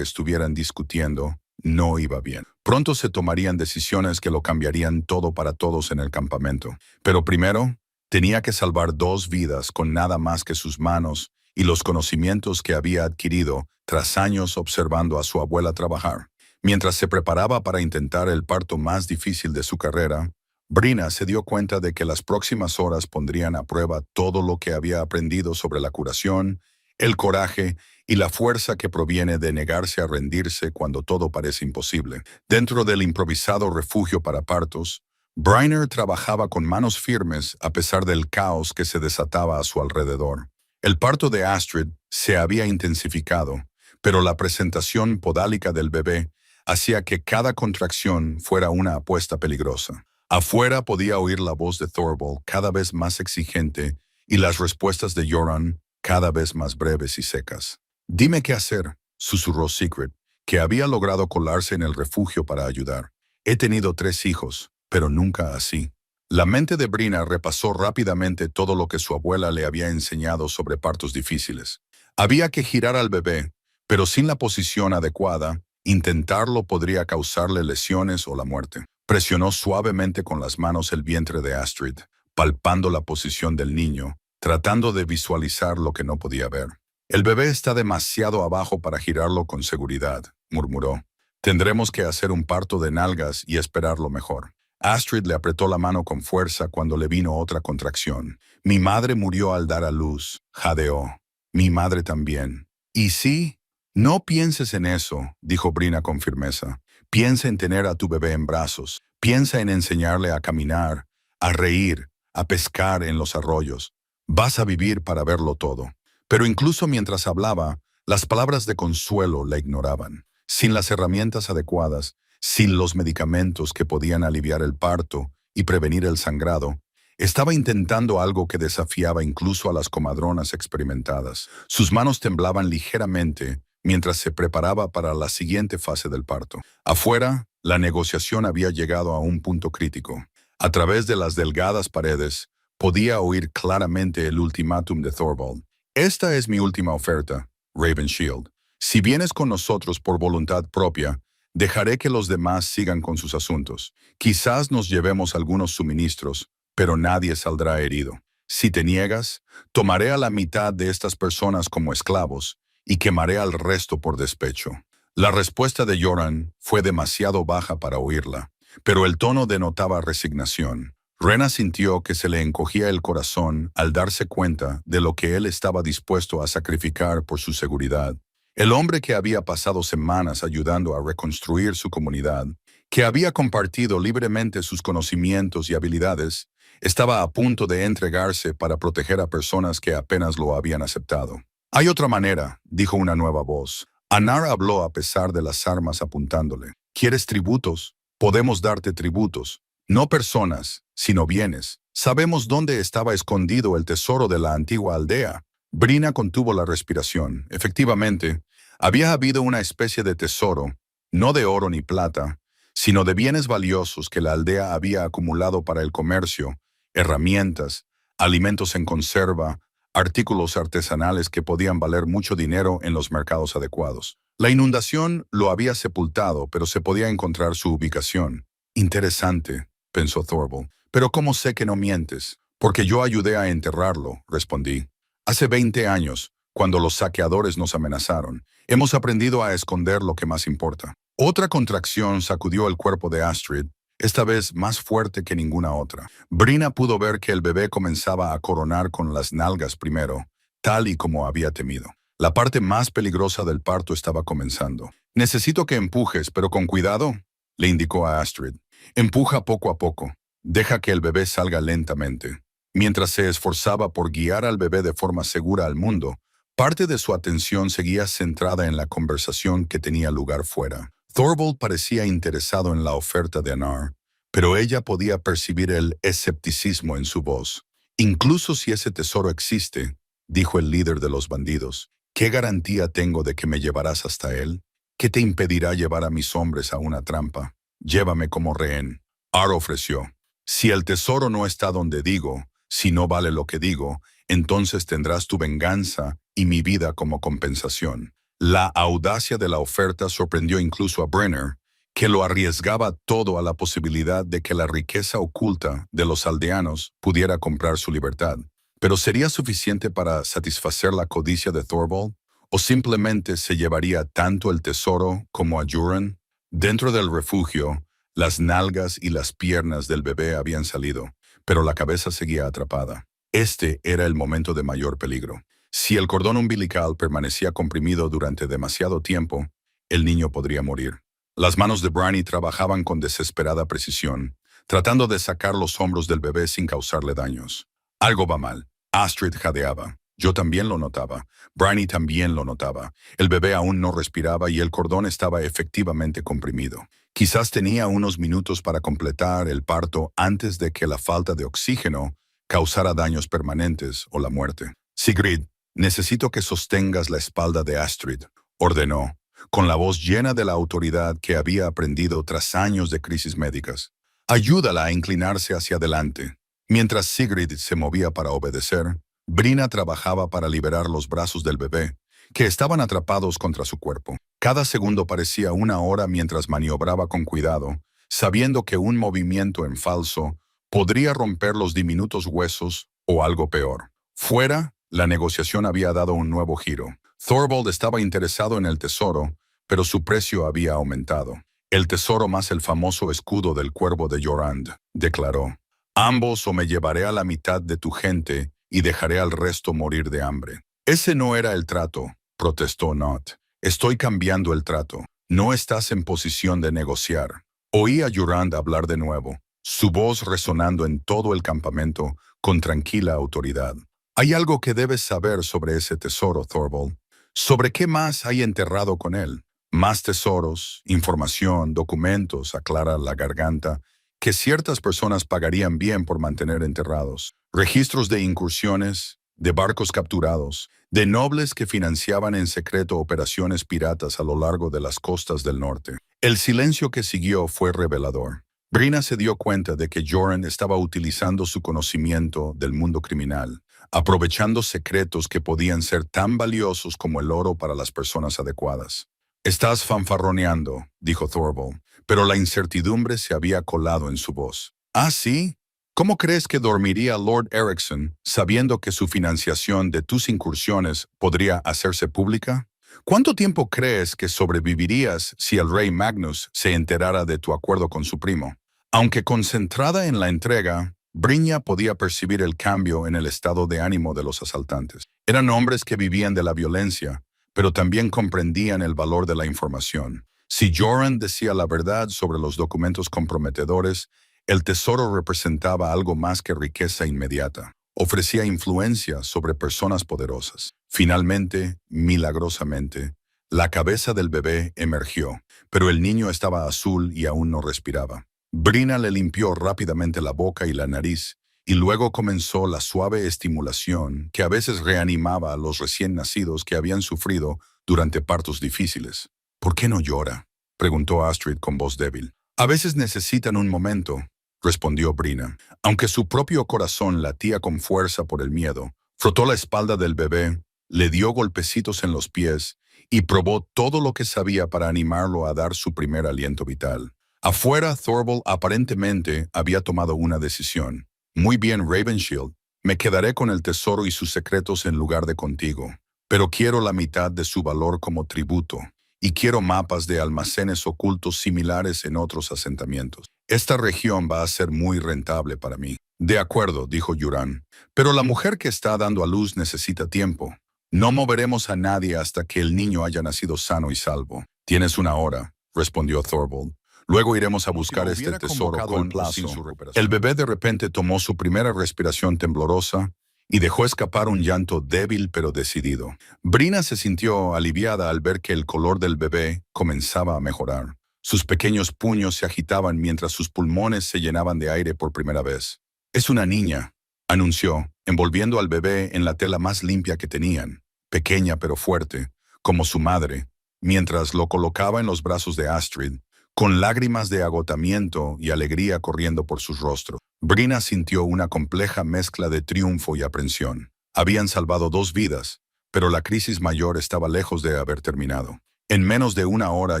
estuvieran discutiendo, no iba bien. Pronto se tomarían decisiones que lo cambiarían todo para todos en el campamento. Pero primero, tenía que salvar 2 vidas con nada más que sus manos y los conocimientos que había adquirido tras años observando a su abuela trabajar. Mientras se preparaba para intentar el parto más difícil de su carrera, Brina se dio cuenta de que las próximas horas pondrían a prueba todo lo que había aprendido sobre la curación, el coraje y la fuerza que proviene de negarse a rendirse cuando todo parece imposible. Dentro del improvisado refugio para partos, Brynjar trabajaba con manos firmes a pesar del caos que se desataba a su alrededor. El parto de Astrid se había intensificado, pero la presentación podálica del bebé hacía que cada contracción fuera una apuesta peligrosa. Afuera podía oír la voz de Thorvald cada vez más exigente y las respuestas de Joran cada vez más breves y secas. «Dime qué hacer», susurró Sigrid, que había logrado colarse en el refugio para ayudar. «He tenido 3 hijos, pero nunca así». La mente de Brina repasó rápidamente todo lo que su abuela le había enseñado sobre partos difíciles. Había que girar al bebé, pero sin la posición adecuada, intentarlo podría causarle lesiones o la muerte. Presionó suavemente con las manos el vientre de Astrid, palpando la posición del niño, tratando de visualizar lo que no podía ver. «El bebé está demasiado abajo para girarlo con seguridad», murmuró. «Tendremos que hacer un parto de nalgas y esperar lo mejor». Astrid le apretó la mano con fuerza cuando le vino otra contracción. «Mi madre murió al dar a luz», jadeó. «Mi madre también». «¿Y sí?» «No pienses en eso», dijo Brina con firmeza. «Piensa en tener a tu bebé en brazos. Piensa en enseñarle a caminar, a reír, a pescar en los arroyos. Vas a vivir para verlo todo». Pero incluso mientras hablaba, las palabras de consuelo la ignoraban. Sin las herramientas adecuadas, sin los medicamentos que podían aliviar el parto y prevenir el sangrado, estaba intentando algo que desafiaba incluso a las comadronas experimentadas. Sus manos temblaban ligeramente mientras se preparaba para la siguiente fase del parto. Afuera, la negociación había llegado a un punto crítico. A través de las delgadas paredes, podía oír claramente el ultimátum de Thorvald. «Esta es mi última oferta, Ravenshield. Si vienes con nosotros por voluntad propia, dejaré que los demás sigan con sus asuntos. Quizás nos llevemos algunos suministros, pero nadie saldrá herido. Si te niegas, tomaré a la mitad de estas personas como esclavos y quemaré al resto por despecho». La respuesta de Joran fue demasiado baja para oírla, pero el tono denotaba resignación. Rena sintió que se le encogía el corazón al darse cuenta de lo que él estaba dispuesto a sacrificar por su seguridad. El hombre que había pasado semanas ayudando a reconstruir su comunidad, que había compartido libremente sus conocimientos y habilidades, estaba a punto de entregarse para proteger a personas que apenas lo habían aceptado. «Hay otra manera», dijo una nueva voz. Anar habló a pesar de las armas apuntándole. «¿Quieres tributos? Podemos darte tributos. No personas, sino bienes. Sabemos dónde estaba escondido el tesoro de la antigua aldea». Brina contuvo la respiración. Efectivamente, había habido una especie de tesoro, no de oro ni plata, sino de bienes valiosos que la aldea había acumulado para el comercio, herramientas, alimentos en conserva, artículos artesanales que podían valer mucho dinero en los mercados adecuados. La inundación lo había sepultado, pero se podía encontrar su ubicación. «Interesante», pensó Thorvald. «Pero ¿cómo sé que no mientes?» «Porque yo ayudé a enterrarlo», respondí. «Hace 20 años, cuando los saqueadores nos amenazaron, hemos aprendido a esconder lo que más importa». Otra contracción sacudió el cuerpo de Astrid, esta vez más fuerte que ninguna otra. Brina pudo ver que el bebé comenzaba a coronar con las nalgas primero, tal y como había temido. La parte más peligrosa del parto estaba comenzando. «Necesito que empujes, pero con cuidado», le indicó a Astrid. «Empuja poco a poco. Deja que el bebé salga lentamente». Mientras se esforzaba por guiar al bebé de forma segura al mundo, parte de su atención seguía centrada en la conversación que tenía lugar fuera. Thorvald parecía interesado en la oferta de Anar, pero ella podía percibir el escepticismo en su voz. «Incluso si ese tesoro existe», dijo el líder de los bandidos, «¿qué garantía tengo de que me llevarás hasta él? ¿Qué te impedirá llevar a mis hombres a una trampa? Llévame como rehén». Ar ofreció. «Si el tesoro no está donde digo, si no vale lo que digo, entonces tendrás tu venganza y mi vida como compensación». La audacia de la oferta sorprendió incluso a Brenner, que lo arriesgaba todo a la posibilidad de que la riqueza oculta de los aldeanos pudiera comprar su libertad. ¿Pero sería suficiente para satisfacer la codicia de Thorvald? ¿O simplemente se llevaría tanto el tesoro como a Joran? Dentro del refugio, las nalgas y las piernas del bebé habían salido, pero la cabeza seguía atrapada. Este era el momento de mayor peligro. Si el cordón umbilical permanecía comprimido durante demasiado tiempo, el niño podría morir. Las manos de Brani trabajaban con desesperada precisión, tratando de sacar los hombros del bebé sin causarle daños. Algo va mal. Astrid jadeaba. Yo también lo notaba. Bryony también lo notaba. El bebé aún no respiraba y el cordón estaba efectivamente comprimido. Quizás tenía unos minutos para completar el parto antes de que la falta de oxígeno causara daños permanentes o la muerte. Sigrid, necesito que sostengas la espalda de Astrid, ordenó, con la voz llena de la autoridad que había aprendido tras años de crisis médicas. Ayúdala a inclinarse hacia adelante. Mientras Sigrid se movía para obedecer, Brina trabajaba para liberar los brazos del bebé, que estaban atrapados contra su cuerpo. Cada segundo parecía una hora mientras maniobraba con cuidado, sabiendo que un movimiento en falso podría romper los diminutos huesos o algo peor. Fuera, la negociación había dado un nuevo giro. Thorvald estaba interesado en el tesoro, pero su precio había aumentado. El tesoro más el famoso escudo del cuervo de Jorand, declaró. Ambos o me llevaré a la mitad de tu gente y dejaré al resto morir de hambre. Ese no era el trato, protestó Nott. Estoy cambiando el trato. No estás en posición de negociar. Oí a Jorand hablar de nuevo, su voz resonando en todo el campamento con tranquila autoridad. Hay algo que debes saber sobre ese tesoro, Thorvald. ¿Sobre qué más hay enterrado con él? Más tesoros, información, documentos, aclara la garganta, que ciertas personas pagarían bien por mantener enterrados. Registros de incursiones, de barcos capturados, de nobles que financiaban en secreto operaciones piratas a lo largo de las costas del norte. El silencio que siguió fue revelador. Brina se dio cuenta de que Jorand estaba utilizando su conocimiento del mundo criminal, aprovechando secretos que podían ser tan valiosos como el oro para las personas adecuadas. Estás fanfarroneando, dijo Thorvald, pero la incertidumbre se había colado en su voz. ¿Ah, sí? ¿Cómo crees que dormiría Lord Erickson sabiendo que su financiación de tus incursiones podría hacerse pública? ¿Cuánto tiempo crees que sobrevivirías si el rey Magnus se enterara de tu acuerdo con su primo? Aunque concentrada en la entrega, Brina podía percibir el cambio en el estado de ánimo de los asaltantes. Eran hombres que vivían de la violencia, pero también comprendían el valor de la información. Si Jorand decía la verdad sobre los documentos comprometedores, el tesoro representaba algo más que riqueza inmediata. Ofrecía influencia sobre personas poderosas. Finalmente, milagrosamente, la cabeza del bebé emergió, pero el niño estaba azul y aún no respiraba. Brina le limpió rápidamente la boca y la nariz, y luego comenzó la suave estimulación que a veces reanimaba a los recién nacidos que habían sufrido durante partos difíciles. ¿Por qué no llora?, preguntó Astrid con voz débil. A veces necesitan un momento, respondió Brina. Aunque su propio corazón latía con fuerza por el miedo, frotó la espalda del bebé, le dio golpecitos en los pies y probó todo lo que sabía para animarlo a dar su primer aliento vital. Afuera, Thorvald aparentemente había tomado una decisión. Muy bien, Ravenshield, me quedaré con el tesoro y sus secretos en lugar de contigo, pero quiero la mitad de su valor como tributo, y quiero mapas de almacenes ocultos similares en otros asentamientos. Esta región va a ser muy rentable para mí. De acuerdo, dijo Yuran, pero la mujer que está dando a luz necesita tiempo. No moveremos a nadie hasta que el niño haya nacido sano y salvo. Tienes una hora, respondió Thorvald. Luego iremos a buscar este tesoro con o sin su recuperación. El bebé de repente tomó su primera respiración temblorosa y dejó escapar un llanto débil pero decidido. Brina se sintió aliviada al ver que el color del bebé comenzaba a mejorar. Sus pequeños puños se agitaban mientras sus pulmones se llenaban de aire por primera vez. Es una niña, anunció, envolviendo al bebé en la tela más limpia que tenían, pequeña pero fuerte, como su madre, mientras lo colocaba en los brazos de Astrid, con lágrimas de agotamiento y alegría corriendo por sus rostros. Brina sintió una compleja mezcla de triunfo y aprensión. Habían salvado 2 vidas, pero la crisis mayor estaba lejos de haber terminado. En menos de una hora,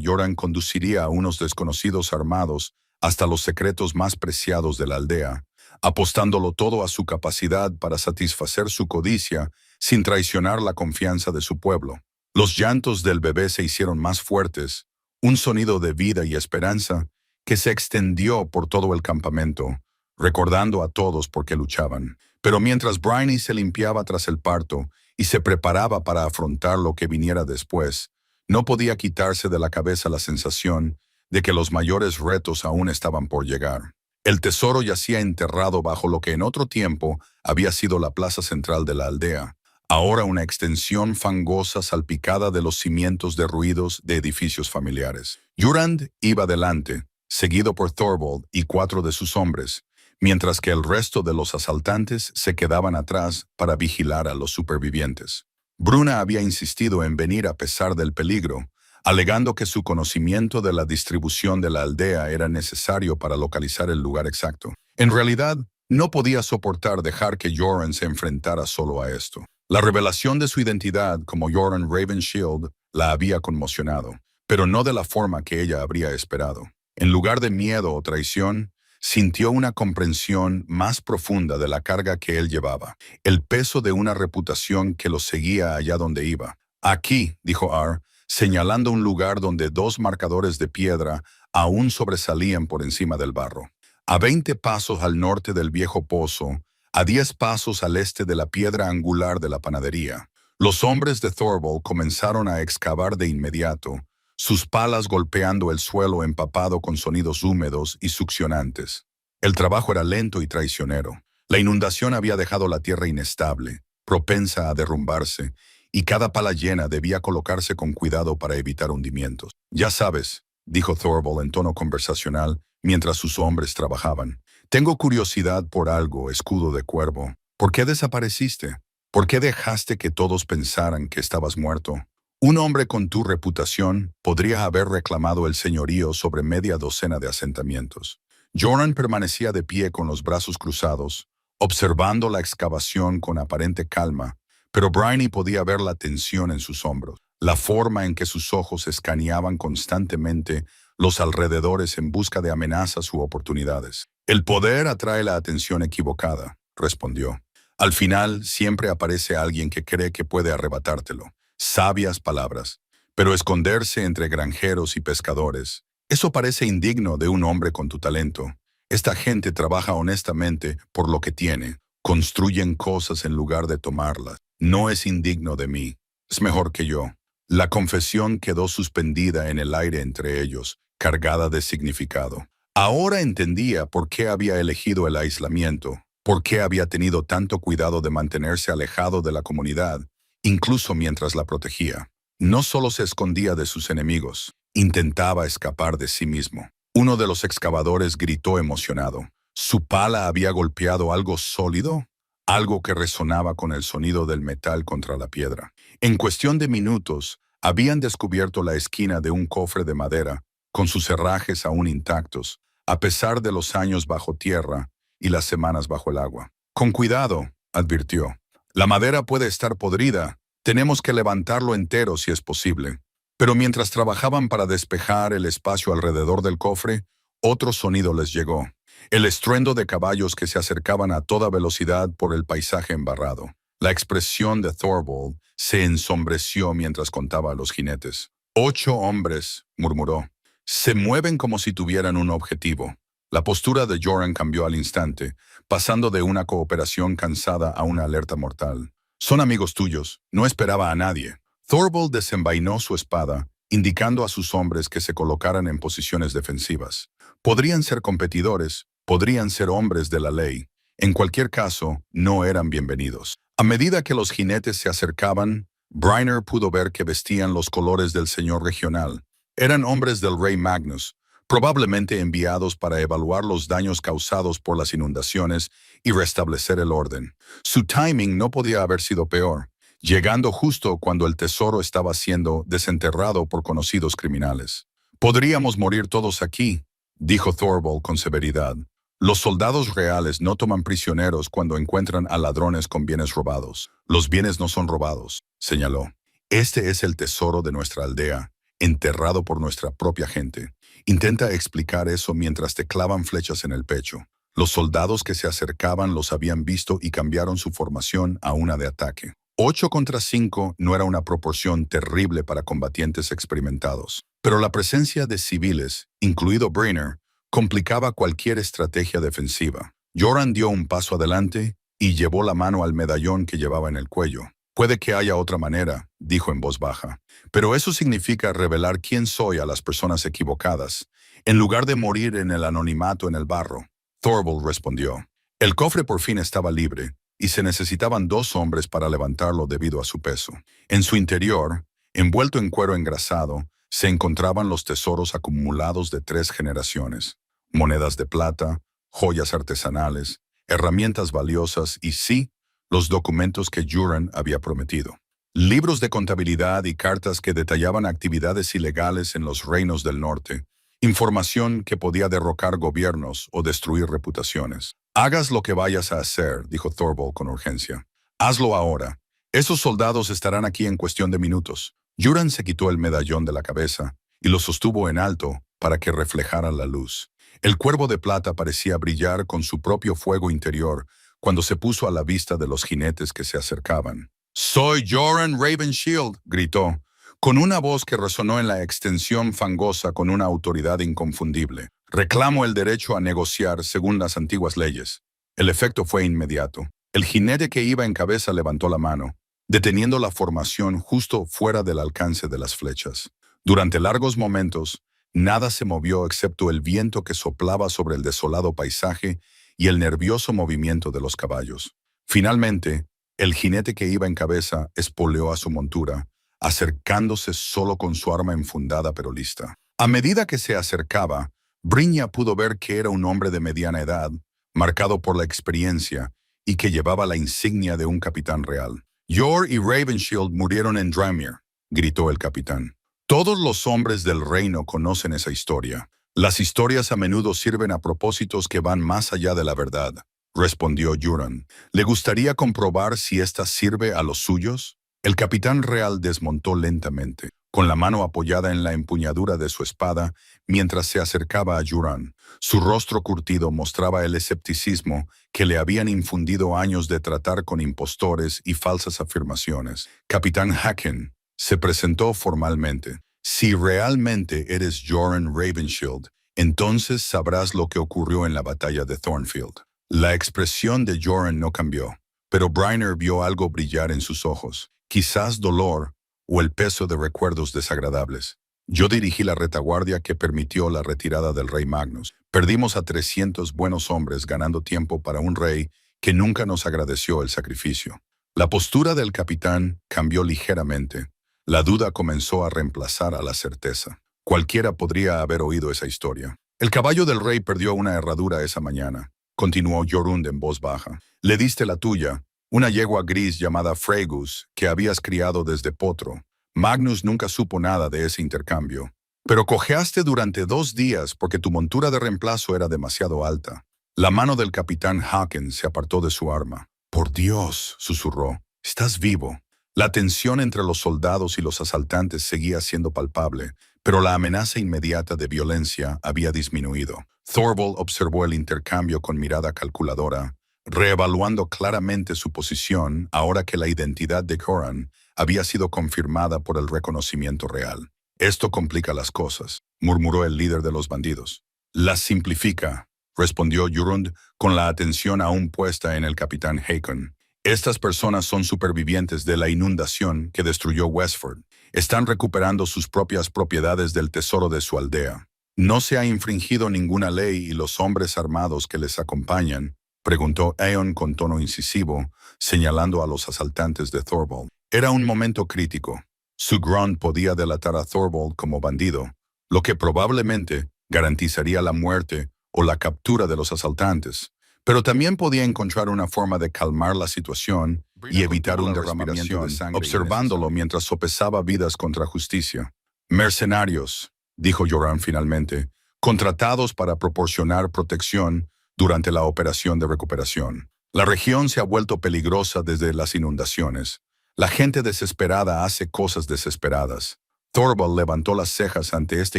Jorand conduciría a unos desconocidos armados hasta los secretos más preciados de la aldea, apostándolo todo a su capacidad para satisfacer su codicia sin traicionar la confianza de su pueblo. Los llantos del bebé se hicieron más fuertes, un sonido de vida y esperanza que se extendió por todo el campamento, recordando a todos por qué luchaban. Pero mientras Bryony se limpiaba tras el parto y se preparaba para afrontar lo que viniera después, no podía quitarse de la cabeza la sensación de que los mayores retos aún estaban por llegar. El tesoro yacía enterrado bajo lo que en otro tiempo había sido la plaza central de la aldea, ahora una extensión fangosa salpicada de los cimientos derruidos de edificios familiares. Jurand iba delante, seguido por Thorvald y 4 de sus hombres, mientras que el resto de los asaltantes se quedaban atrás para vigilar a los supervivientes. Bruna había insistido en venir a pesar del peligro, alegando que su conocimiento de la distribución de la aldea era necesario para localizar el lugar exacto. En realidad, no podía soportar dejar que Joran se enfrentara solo a esto. La revelación de su identidad como Joran Ravenshield la había conmocionado, pero no de la forma que ella habría esperado. En lugar de miedo o traición, sintió una comprensión más profunda de la carga que él llevaba, el peso de una reputación que lo seguía allá donde iba. Aquí, dijo Ar, señalando un lugar donde 2 marcadores de piedra aún sobresalían por encima del barro. A 20 pasos al norte del viejo pozo, a 10 pasos al este de la piedra angular de la panadería. Los hombres de Thorvald comenzaron a excavar de inmediato, sus palas golpeando el suelo empapado con sonidos húmedos y succionantes. El trabajo era lento y traicionero. La inundación había dejado la tierra inestable, propensa a derrumbarse, y cada pala llena debía colocarse con cuidado para evitar hundimientos. Ya sabes, dijo Thorvald en tono conversacional mientras sus hombres trabajaban. Tengo curiosidad por algo, escudo de cuervo. ¿Por qué desapareciste? ¿Por qué dejaste que todos pensaran que estabas muerto? Un hombre con tu reputación podría haber reclamado el señorío sobre media docena de asentamientos. Joran permanecía de pie con los brazos cruzados, observando la excavación con aparente calma, pero Bryony podía ver la tensión en sus hombros, la forma en que sus ojos escaneaban constantemente los alrededores en busca de amenazas u oportunidades. El poder atrae la atención equivocada, respondió. Al final siempre aparece alguien que cree que puede arrebatártelo. Sabias palabras. Pero esconderse entre granjeros y pescadores, eso parece indigno de un hombre con tu talento. Esta gente trabaja honestamente por lo que tiene. Construyen cosas en lugar de tomarlas. No es indigno de mí. Es mejor que yo. La confesión quedó suspendida en el aire entre ellos, cargada de significado. Ahora entendía por qué había elegido el aislamiento, por qué había tenido tanto cuidado de mantenerse alejado de la comunidad, incluso mientras la protegía. No solo se escondía de sus enemigos, intentaba escapar de sí mismo. Uno de los excavadores gritó emocionado. ¿Su pala había golpeado algo sólido? Algo que resonaba con el sonido del metal contra la piedra. En cuestión de minutos, habían descubierto la esquina de un cofre de madera, con sus herrajes aún intactos, a pesar de los años bajo tierra y las semanas bajo el agua. Con cuidado, advirtió. La madera puede estar podrida. Tenemos que levantarlo entero si es posible. Pero mientras trabajaban para despejar el espacio alrededor del cofre, otro sonido les llegó. El estruendo de caballos que se acercaban a toda velocidad por el paisaje embarrado. La expresión de Thorvald se ensombreció mientras contaba a los jinetes. 8 hombres, murmuró. Se mueven como si tuvieran un objetivo. La postura de Joran cambió al instante, pasando de una cooperación cansada a una alerta mortal. Son amigos tuyos, no esperaba a nadie. Thorvald desenvainó su espada, indicando a sus hombres que se colocaran en posiciones defensivas. Podrían ser competidores, podrían ser hombres de la ley. En cualquier caso, no eran bienvenidos. A medida que los jinetes se acercaban, Bryner pudo ver que vestían los colores del señor regional. Eran hombres del rey Magnus, probablemente enviados para evaluar los daños causados por las inundaciones y restablecer el orden. Su timing no podía haber sido peor, llegando justo cuando el tesoro estaba siendo desenterrado por conocidos criminales. «Podríamos morir todos aquí», dijo Thorvald con severidad. «Los soldados reales no toman prisioneros cuando encuentran a ladrones con bienes robados. Los bienes no son robados», señaló. «Este es el tesoro de nuestra aldea, enterrado por nuestra propia gente. Intenta explicar eso mientras te clavan flechas en el pecho. Los soldados que se acercaban los habían visto y cambiaron su formación a una de ataque. 8 contra 5 no era una proporción terrible para combatientes experimentados, pero la presencia de civiles, incluido Bryner, complicaba cualquier estrategia defensiva. Joran dio un paso adelante y llevó la mano al medallón que llevaba en el cuello. «Puede que haya otra manera», dijo en voz baja, «pero eso significa revelar quién soy a las personas equivocadas, en lugar de morir en el anonimato en el barro». Thorvald respondió. El cofre por fin estaba libre, y se necesitaban 2 hombres para levantarlo debido a su peso. En su interior, envuelto en cuero engrasado, se encontraban los tesoros acumulados de 3 generaciones: monedas de plata, joyas artesanales, herramientas valiosas y, sí, los documentos que Juran había prometido. Libros de contabilidad y cartas que detallaban actividades ilegales en los reinos del norte, información que podía derrocar gobiernos o destruir reputaciones. «Hagas lo que vayas a hacer», dijo Thorvald con urgencia. «Hazlo ahora. Esos soldados estarán aquí en cuestión de minutos». Juran se quitó el medallón de la cabeza y lo sostuvo en alto para que reflejara la luz. El cuervo de plata parecía brillar con su propio fuego interior cuando se puso a la vista de los jinetes que se acercaban. «Soy Joran Ravenshield», gritó, con una voz que resonó en la extensión fangosa con una autoridad inconfundible. «Reclamo el derecho a negociar según las antiguas leyes». El efecto fue inmediato. El jinete que iba en cabeza levantó la mano, deteniendo la formación justo fuera del alcance de las flechas. Durante largos momentos, nada se movió excepto el viento que soplaba sobre el desolado paisaje y el nervioso movimiento de los caballos. Finalmente, el jinete que iba en cabeza espoleó a su montura, acercándose solo con su arma enfundada pero lista. A medida que se acercaba, Brynja pudo ver que era un hombre de mediana edad, marcado por la experiencia, y que llevaba la insignia de un capitán real. «Yor y Ravenshield murieron en Dramir», gritó el capitán. «Todos los hombres del reino conocen esa historia. Las historias a menudo sirven a propósitos que van más allá de la verdad», respondió Juran. «¿Le gustaría comprobar si ésta sirve a los suyos?» El capitán real desmontó lentamente, con la mano apoyada en la empuñadura de su espada, mientras se acercaba a Juran. Su rostro curtido mostraba el escepticismo que le habían infundido años de tratar con impostores y falsas afirmaciones. «Capitán Hacken», se presentó formalmente. «Si realmente eres Joran Ravenshield, entonces sabrás lo que ocurrió en la batalla de Thornfield». La expresión de Joran no cambió, pero Bryner vio algo brillar en sus ojos, quizás dolor o el peso de recuerdos desagradables. «Yo dirigí la retaguardia que permitió la retirada del rey Magnus. Perdimos a 300 buenos hombres ganando tiempo para un rey que nunca nos agradeció el sacrificio». La postura del capitán cambió ligeramente. La duda comenzó a reemplazar a la certeza. Cualquiera podría haber oído esa historia. «El caballo del rey perdió una herradura esa mañana», continuó Jorund en voz baja. «Le diste la tuya, una yegua gris llamada Fregus, que habías criado desde potro. Magnus nunca supo nada de ese intercambio. Pero cojeaste durante 2 días porque tu montura de reemplazo era demasiado alta». La mano del capitán Hacken se apartó de su arma. «Por Dios», susurró, «estás vivo». La tensión entre los soldados y los asaltantes seguía siendo palpable, pero la amenaza inmediata de violencia había disminuido. Thorvald observó el intercambio con mirada calculadora, reevaluando claramente su posición ahora que la identidad de Coran había sido confirmada por el reconocimiento real. «Esto complica las cosas», murmuró el líder de los bandidos. «Las simplifica», respondió Jorund con la atención aún puesta en el capitán Haken. «Estas personas son supervivientes de la inundación que destruyó Westford. Están recuperando sus propias propiedades del tesoro de su aldea. ¿No se ha infringido ninguna ley y los hombres armados que les acompañan?», preguntó Aeon con tono incisivo, señalando a los asaltantes de Thorvald. Era un momento crítico. Su grunt podía delatar a Thorvald como bandido, lo que probablemente garantizaría la muerte o la captura de los asaltantes, pero también podía encontrar una forma de calmar la situación y evitar un derramamiento de sangre, observándolo mientras sopesaba vidas contra justicia. «Mercenarios», dijo Joran finalmente, «contratados para proporcionar protección durante la operación de recuperación. La región se ha vuelto peligrosa desde las inundaciones. La gente desesperada hace cosas desesperadas». Thorvald levantó las cejas ante este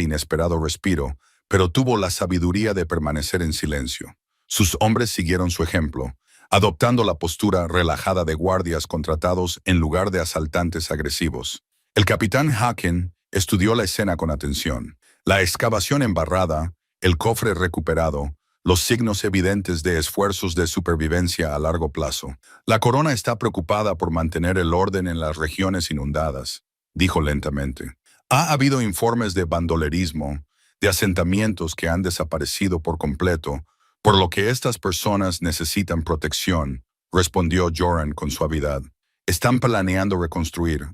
inesperado respiro, pero tuvo la sabiduría de permanecer en silencio. Sus hombres siguieron su ejemplo, adoptando la postura relajada de guardias contratados en lugar de asaltantes agresivos. El capitán Haken estudió la escena con atención. La excavación embarrada, el cofre recuperado, los signos evidentes de esfuerzos de supervivencia a largo plazo. «La corona está preocupada por mantener el orden en las regiones inundadas», dijo lentamente. «Ha habido informes de bandolerismo, de asentamientos que han desaparecido por completo, por lo que estas personas necesitan protección, respondió Joran con suavidad. Están planeando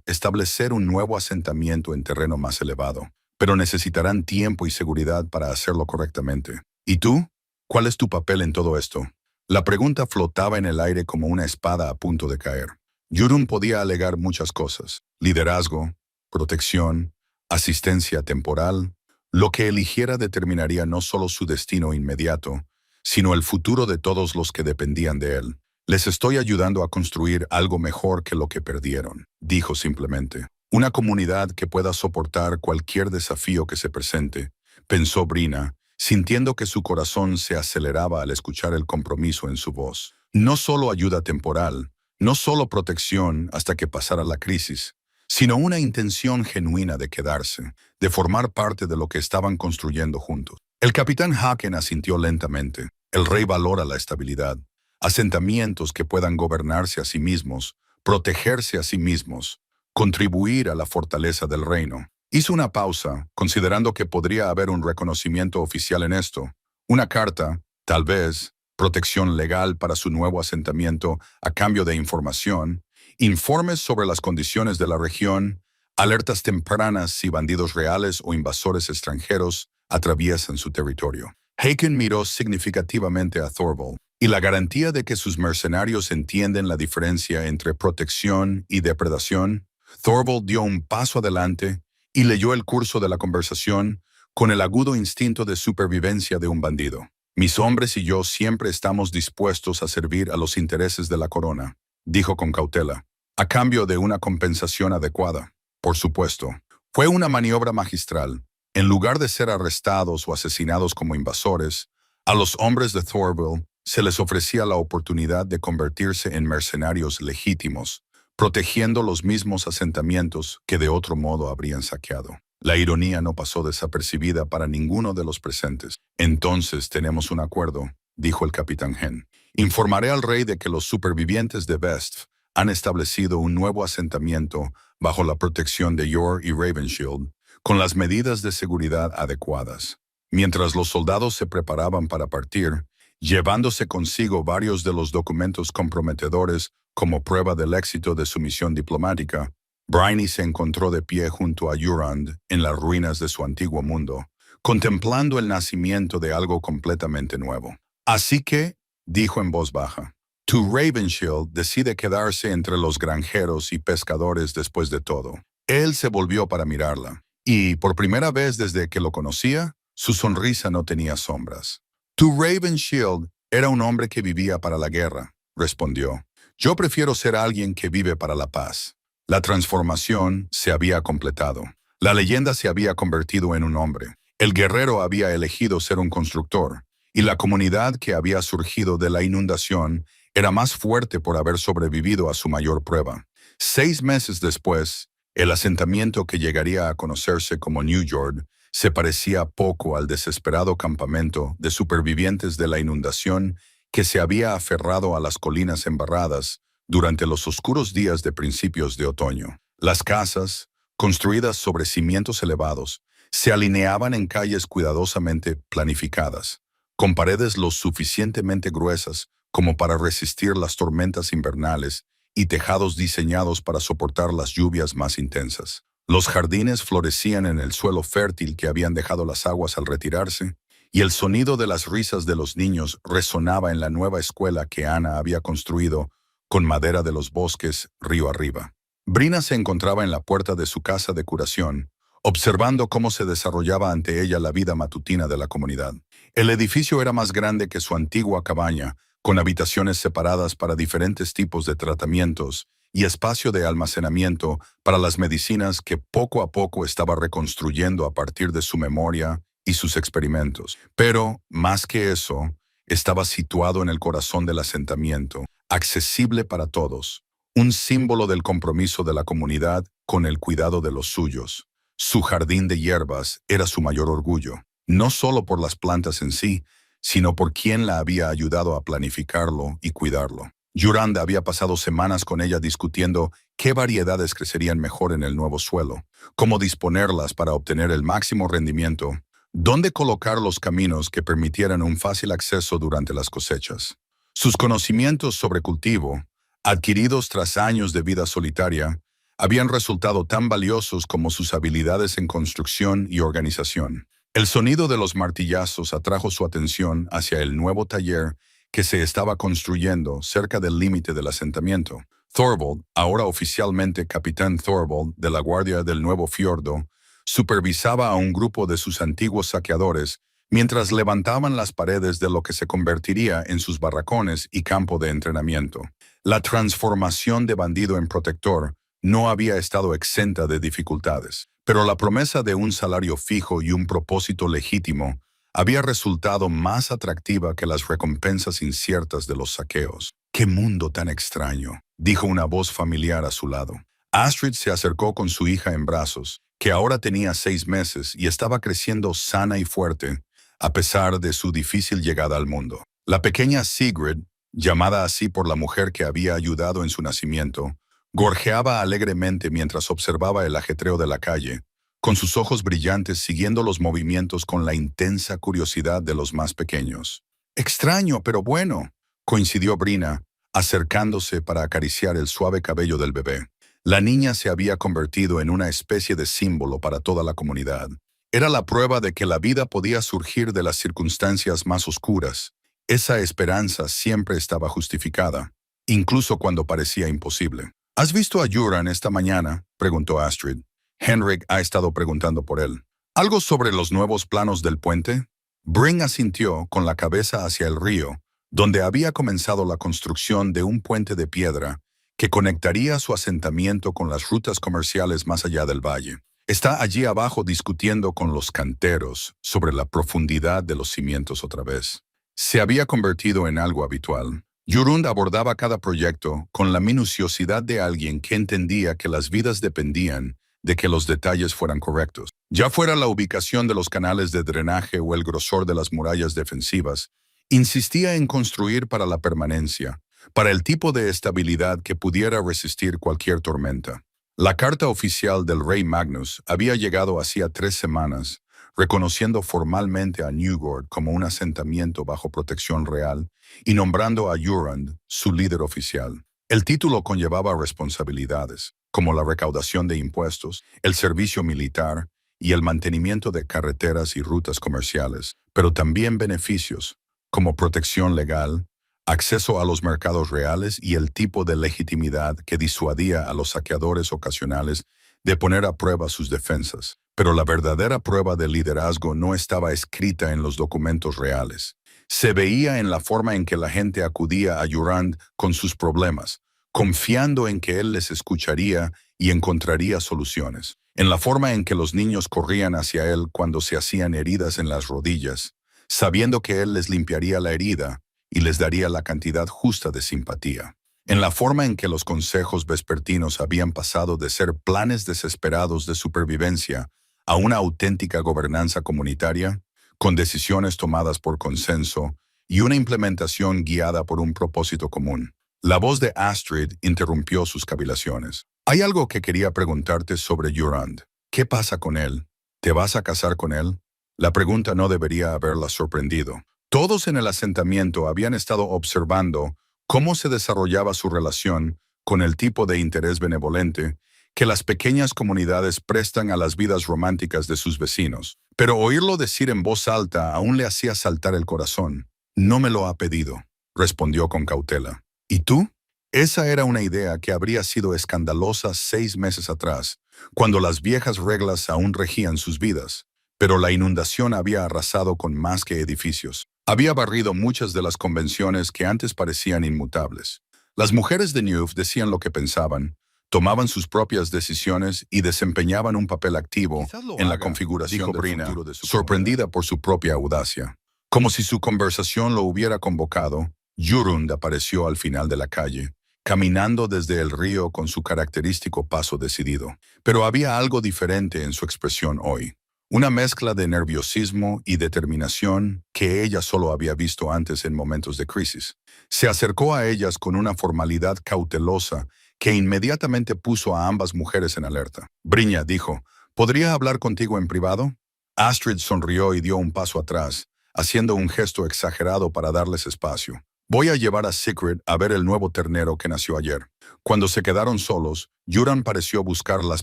establecer un nuevo asentamiento en terreno más elevado, pero necesitarán tiempo y seguridad para hacerlo correctamente. ¿Y tú? ¿Cuál es tu papel en todo esto? La pregunta flotaba en el aire como una espada a punto de caer. Jurun podía alegar muchas cosas: liderazgo, protección, asistencia temporal. Lo que eligiera determinaría no solo su destino inmediato, sino el futuro de todos los que dependían de él. Les estoy ayudando a construir algo mejor que lo que perdieron, dijo simplemente. Una comunidad que pueda soportar cualquier desafío que se presente, pensó Brina, sintiendo que su corazón se aceleraba al escuchar el compromiso en su voz. No solo ayuda temporal, no solo protección hasta que pasara la crisis, sino una intención genuina de quedarse, de formar parte de lo que estaban construyendo juntos. El capitán Haken asintió lentamente. El rey valora la estabilidad, asentamientos que puedan gobernarse a sí mismos, protegerse a sí mismos, contribuir a la fortaleza del reino. Hizo una pausa, considerando que podría haber un reconocimiento oficial en esto. Una carta, tal vez, protección legal para su nuevo asentamiento a cambio de información, informes sobre las condiciones de la región, alertas tempranas si bandidos reales o invasores extranjeros atraviesan su territorio. Haken miró significativamente a Thorvald, y la garantía de que sus mercenarios entienden la diferencia entre protección y depredación. Thorvald dio un paso adelante y leyó el curso de la conversación con el agudo instinto de supervivencia de un bandido. Mis hombres y yo siempre estamos dispuestos a servir a los intereses de la corona, dijo con cautela, a cambio de una compensación adecuada. Por supuesto, fue una maniobra magistral. En lugar de ser arrestados o asesinados como invasores, a los hombres de Thorvald se les ofrecía la oportunidad de convertirse en mercenarios legítimos, protegiendo los mismos asentamientos que de otro modo habrían saqueado. La ironía no pasó desapercibida para ninguno de los presentes. Entonces tenemos un acuerdo, dijo el capitán Hen. Informaré al rey de que los supervivientes de Vest han establecido un nuevo asentamiento bajo la protección de Yor y Ravenshield, con las medidas de seguridad adecuadas. Mientras los soldados se preparaban para partir, llevándose consigo varios de los documentos comprometedores como prueba del éxito de su misión diplomática, Bryony se encontró de pie junto a Jurand en las ruinas de su antiguo mundo, contemplando el nacimiento de algo completamente nuevo. Así que, dijo en voz baja, tu Ravenshield decide quedarse entre los granjeros y pescadores después de todo. Él se volvió para mirarla, y, por primera vez desde que lo conocía, su sonrisa no tenía sombras. Tu Ravenshield era un hombre que vivía para la guerra, respondió. Yo prefiero ser alguien que vive para la paz. La transformación se había completado. La leyenda se había convertido en un hombre. El guerrero había elegido ser un constructor, y la comunidad que había surgido de la inundación era más fuerte por haber sobrevivido a su mayor prueba. 6 meses después, el asentamiento que llegaría a conocerse como New York se parecía poco al desesperado campamento de supervivientes de la inundación que se había aferrado a las colinas embarradas durante los oscuros días de principios de otoño. Las casas, construidas sobre cimientos elevados, se alineaban en calles cuidadosamente planificadas, con paredes lo suficientemente gruesas como para resistir las tormentas invernales y tejados diseñados para soportar las lluvias más intensas. Los jardines florecían en el suelo fértil que habían dejado las aguas al retirarse, y el sonido de las risas de los niños resonaba en la nueva escuela que Ana había construido con madera de los bosques río arriba. Brina se encontraba en la puerta de su casa de curación, observando cómo se desarrollaba ante ella la vida matutina de la comunidad. El edificio era más grande que su antigua cabaña, con habitaciones separadas para diferentes tipos de tratamientos y espacio de almacenamiento para las medicinas que poco a poco estaba reconstruyendo a partir de su memoria y sus experimentos. Pero, más que eso, estaba situado en el corazón del asentamiento, accesible para todos, un símbolo del compromiso de la comunidad con el cuidado de los suyos. Su jardín de hierbas era su mayor orgullo, no solo por las plantas en sí, sino por quien la había ayudado a planificarlo y cuidarlo. Jurand había pasado semanas con ella discutiendo qué variedades crecerían mejor en el nuevo suelo, cómo disponerlas para obtener el máximo rendimiento, dónde colocar los caminos que permitieran un fácil acceso durante las cosechas. Sus conocimientos sobre cultivo, adquiridos tras años de vida solitaria, habían resultado tan valiosos como sus habilidades en construcción y organización. El sonido de los martillazos atrajo su atención hacia el nuevo taller que se estaba construyendo cerca del límite del asentamiento. Thorvald, ahora oficialmente capitán Thorvald de la Guardia del Nuevo Fiordo, supervisaba a un grupo de sus antiguos saqueadores mientras levantaban las paredes de lo que se convertiría en sus barracones y campo de entrenamiento. La transformación de bandido en protector no había estado exenta de dificultades, pero la promesa de un salario fijo y un propósito legítimo había resultado más atractiva que las recompensas inciertas de los saqueos. ¡Qué mundo tan extraño!, dijo una voz familiar a su lado. Astrid se acercó con su hija en brazos, que ahora tenía 6 meses y estaba creciendo sana y fuerte, a pesar de su difícil llegada al mundo. La pequeña Sigrid, llamada así por la mujer que había ayudado en su nacimiento, gorjeaba alegremente mientras observaba el ajetreo de la calle, con sus ojos brillantes siguiendo los movimientos con la intensa curiosidad de los más pequeños. «Extraño, pero bueno», coincidió Brina, acercándose para acariciar el suave cabello del bebé. La niña se había convertido en una especie de símbolo para toda la comunidad. Era la prueba de que la vida podía surgir de las circunstancias más oscuras. Esa esperanza siempre estaba justificada, incluso cuando parecía imposible. «¿Has visto a Juran esta mañana?», preguntó Astrid. Henrik ha estado preguntando por él. «¿Algo sobre los nuevos planos del puente?». Bryn asintió con la cabeza hacia el río, donde había comenzado la construcción de un puente de piedra que conectaría su asentamiento con las rutas comerciales más allá del valle. Está allí abajo discutiendo con los canteros sobre la profundidad de los cimientos otra vez. Se había convertido en algo habitual. Jurund abordaba cada proyecto con la minuciosidad de alguien que entendía que las vidas dependían de que los detalles fueran correctos. Ya fuera la ubicación de los canales de drenaje o el grosor de las murallas defensivas, insistía en construir para la permanencia, para el tipo de estabilidad que pudiera resistir cualquier tormenta. La carta oficial del rey Magnus había llegado hacía 3 semanas, reconociendo formalmente a Newgord como un asentamiento bajo protección real y nombrando a Jurand su líder oficial. El título conllevaba responsabilidades, como la recaudación de impuestos, el servicio militar y el mantenimiento de carreteras y rutas comerciales, pero también beneficios, como protección legal, acceso a los mercados reales y el tipo de legitimidad que disuadía a los saqueadores ocasionales de poner a prueba sus defensas. Pero la verdadera prueba de liderazgo no estaba escrita en los documentos reales. Se veía en la forma en que la gente acudía a Jurand con sus problemas, confiando en que él les escucharía y encontraría soluciones. En la forma en que los niños corrían hacia él cuando se hacían heridas en las rodillas, sabiendo que él les limpiaría la herida y les daría la cantidad justa de simpatía. En la forma en que los consejos vespertinos habían pasado de ser planes desesperados de supervivencia a una auténtica gobernanza comunitaria, con decisiones tomadas por consenso y una implementación guiada por un propósito común. La voz de Astrid interrumpió sus cavilaciones. «Hay algo que quería preguntarte sobre Jurand. ¿Qué pasa con él? ¿Te vas a casar con él?». La pregunta no debería haberla sorprendido. Todos en el asentamiento habían estado observando cómo se desarrollaba su relación con el tipo de interés benevolente que las pequeñas comunidades prestan a las vidas románticas de sus vecinos. Pero oírlo decir en voz alta aún le hacía saltar el corazón. «No me lo ha pedido», respondió con cautela. «¿Y tú?». Esa era una idea que habría sido escandalosa 6 meses atrás, cuando las viejas reglas aún regían sus vidas. Pero la inundación había arrasado con más que edificios. Había barrido muchas de las convenciones que antes parecían inmutables. Las mujeres de Newf decían lo que pensaban, tomaban sus propias decisiones y desempeñaban un papel activo en la configuración del futuro de su sorprendida por su propia audacia. Como si su conversación lo hubiera convocado, Jurund apareció al final de la calle, caminando desde el río con su característico paso decidido. Pero había algo diferente en su expresión hoy. Una mezcla de nerviosismo y determinación que ella solo había visto antes en momentos de crisis. Se acercó a ellas con una formalidad cautelosa que inmediatamente puso a ambas mujeres en alerta. «Briña», dijo, «¿podría hablar contigo en privado?». Astrid sonrió y dio un paso atrás, haciendo un gesto exagerado para darles espacio. Voy a llevar a Secret a ver el nuevo ternero que nació ayer. Cuando se quedaron solos, Yuran pareció buscar las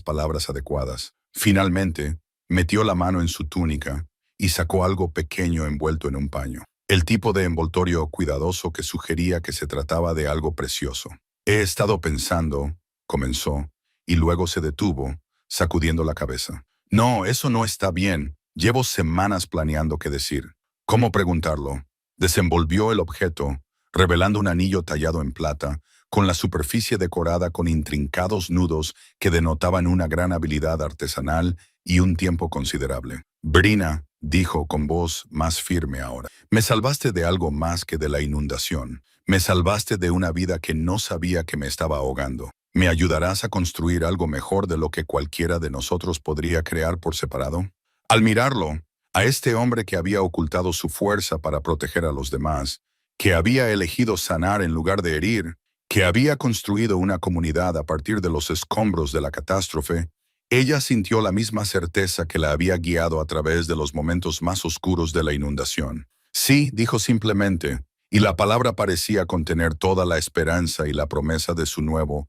palabras adecuadas. Finalmente, metió la mano en su túnica y sacó algo pequeño envuelto en un paño. El tipo de envoltorio cuidadoso que sugería que se trataba de algo precioso. He estado pensando, comenzó, y luego se detuvo, sacudiendo la cabeza. No, eso no está bien. Llevo semanas planeando qué decir. ¿Cómo preguntarlo? Desenvolvió el objeto, revelando un anillo tallado en plata, con la superficie decorada con intrincados nudos que denotaban una gran habilidad artesanal y un tiempo considerable. Brina, dijo con voz más firme ahora, me salvaste de algo más que de la inundación. Me salvaste de una vida que no sabía que me estaba ahogando. ¿Me ayudarás a construir algo mejor de lo que cualquiera de nosotros podría crear por separado? Al mirarlo, a este hombre que había ocultado su fuerza para proteger a los demás, que había elegido sanar en lugar de herir, que había construido una comunidad a partir de los escombros de la catástrofe, ella sintió la misma certeza que la había guiado a través de los momentos más oscuros de la inundación. Sí, dijo simplemente, y la palabra parecía contener toda la esperanza y la promesa de su nuevo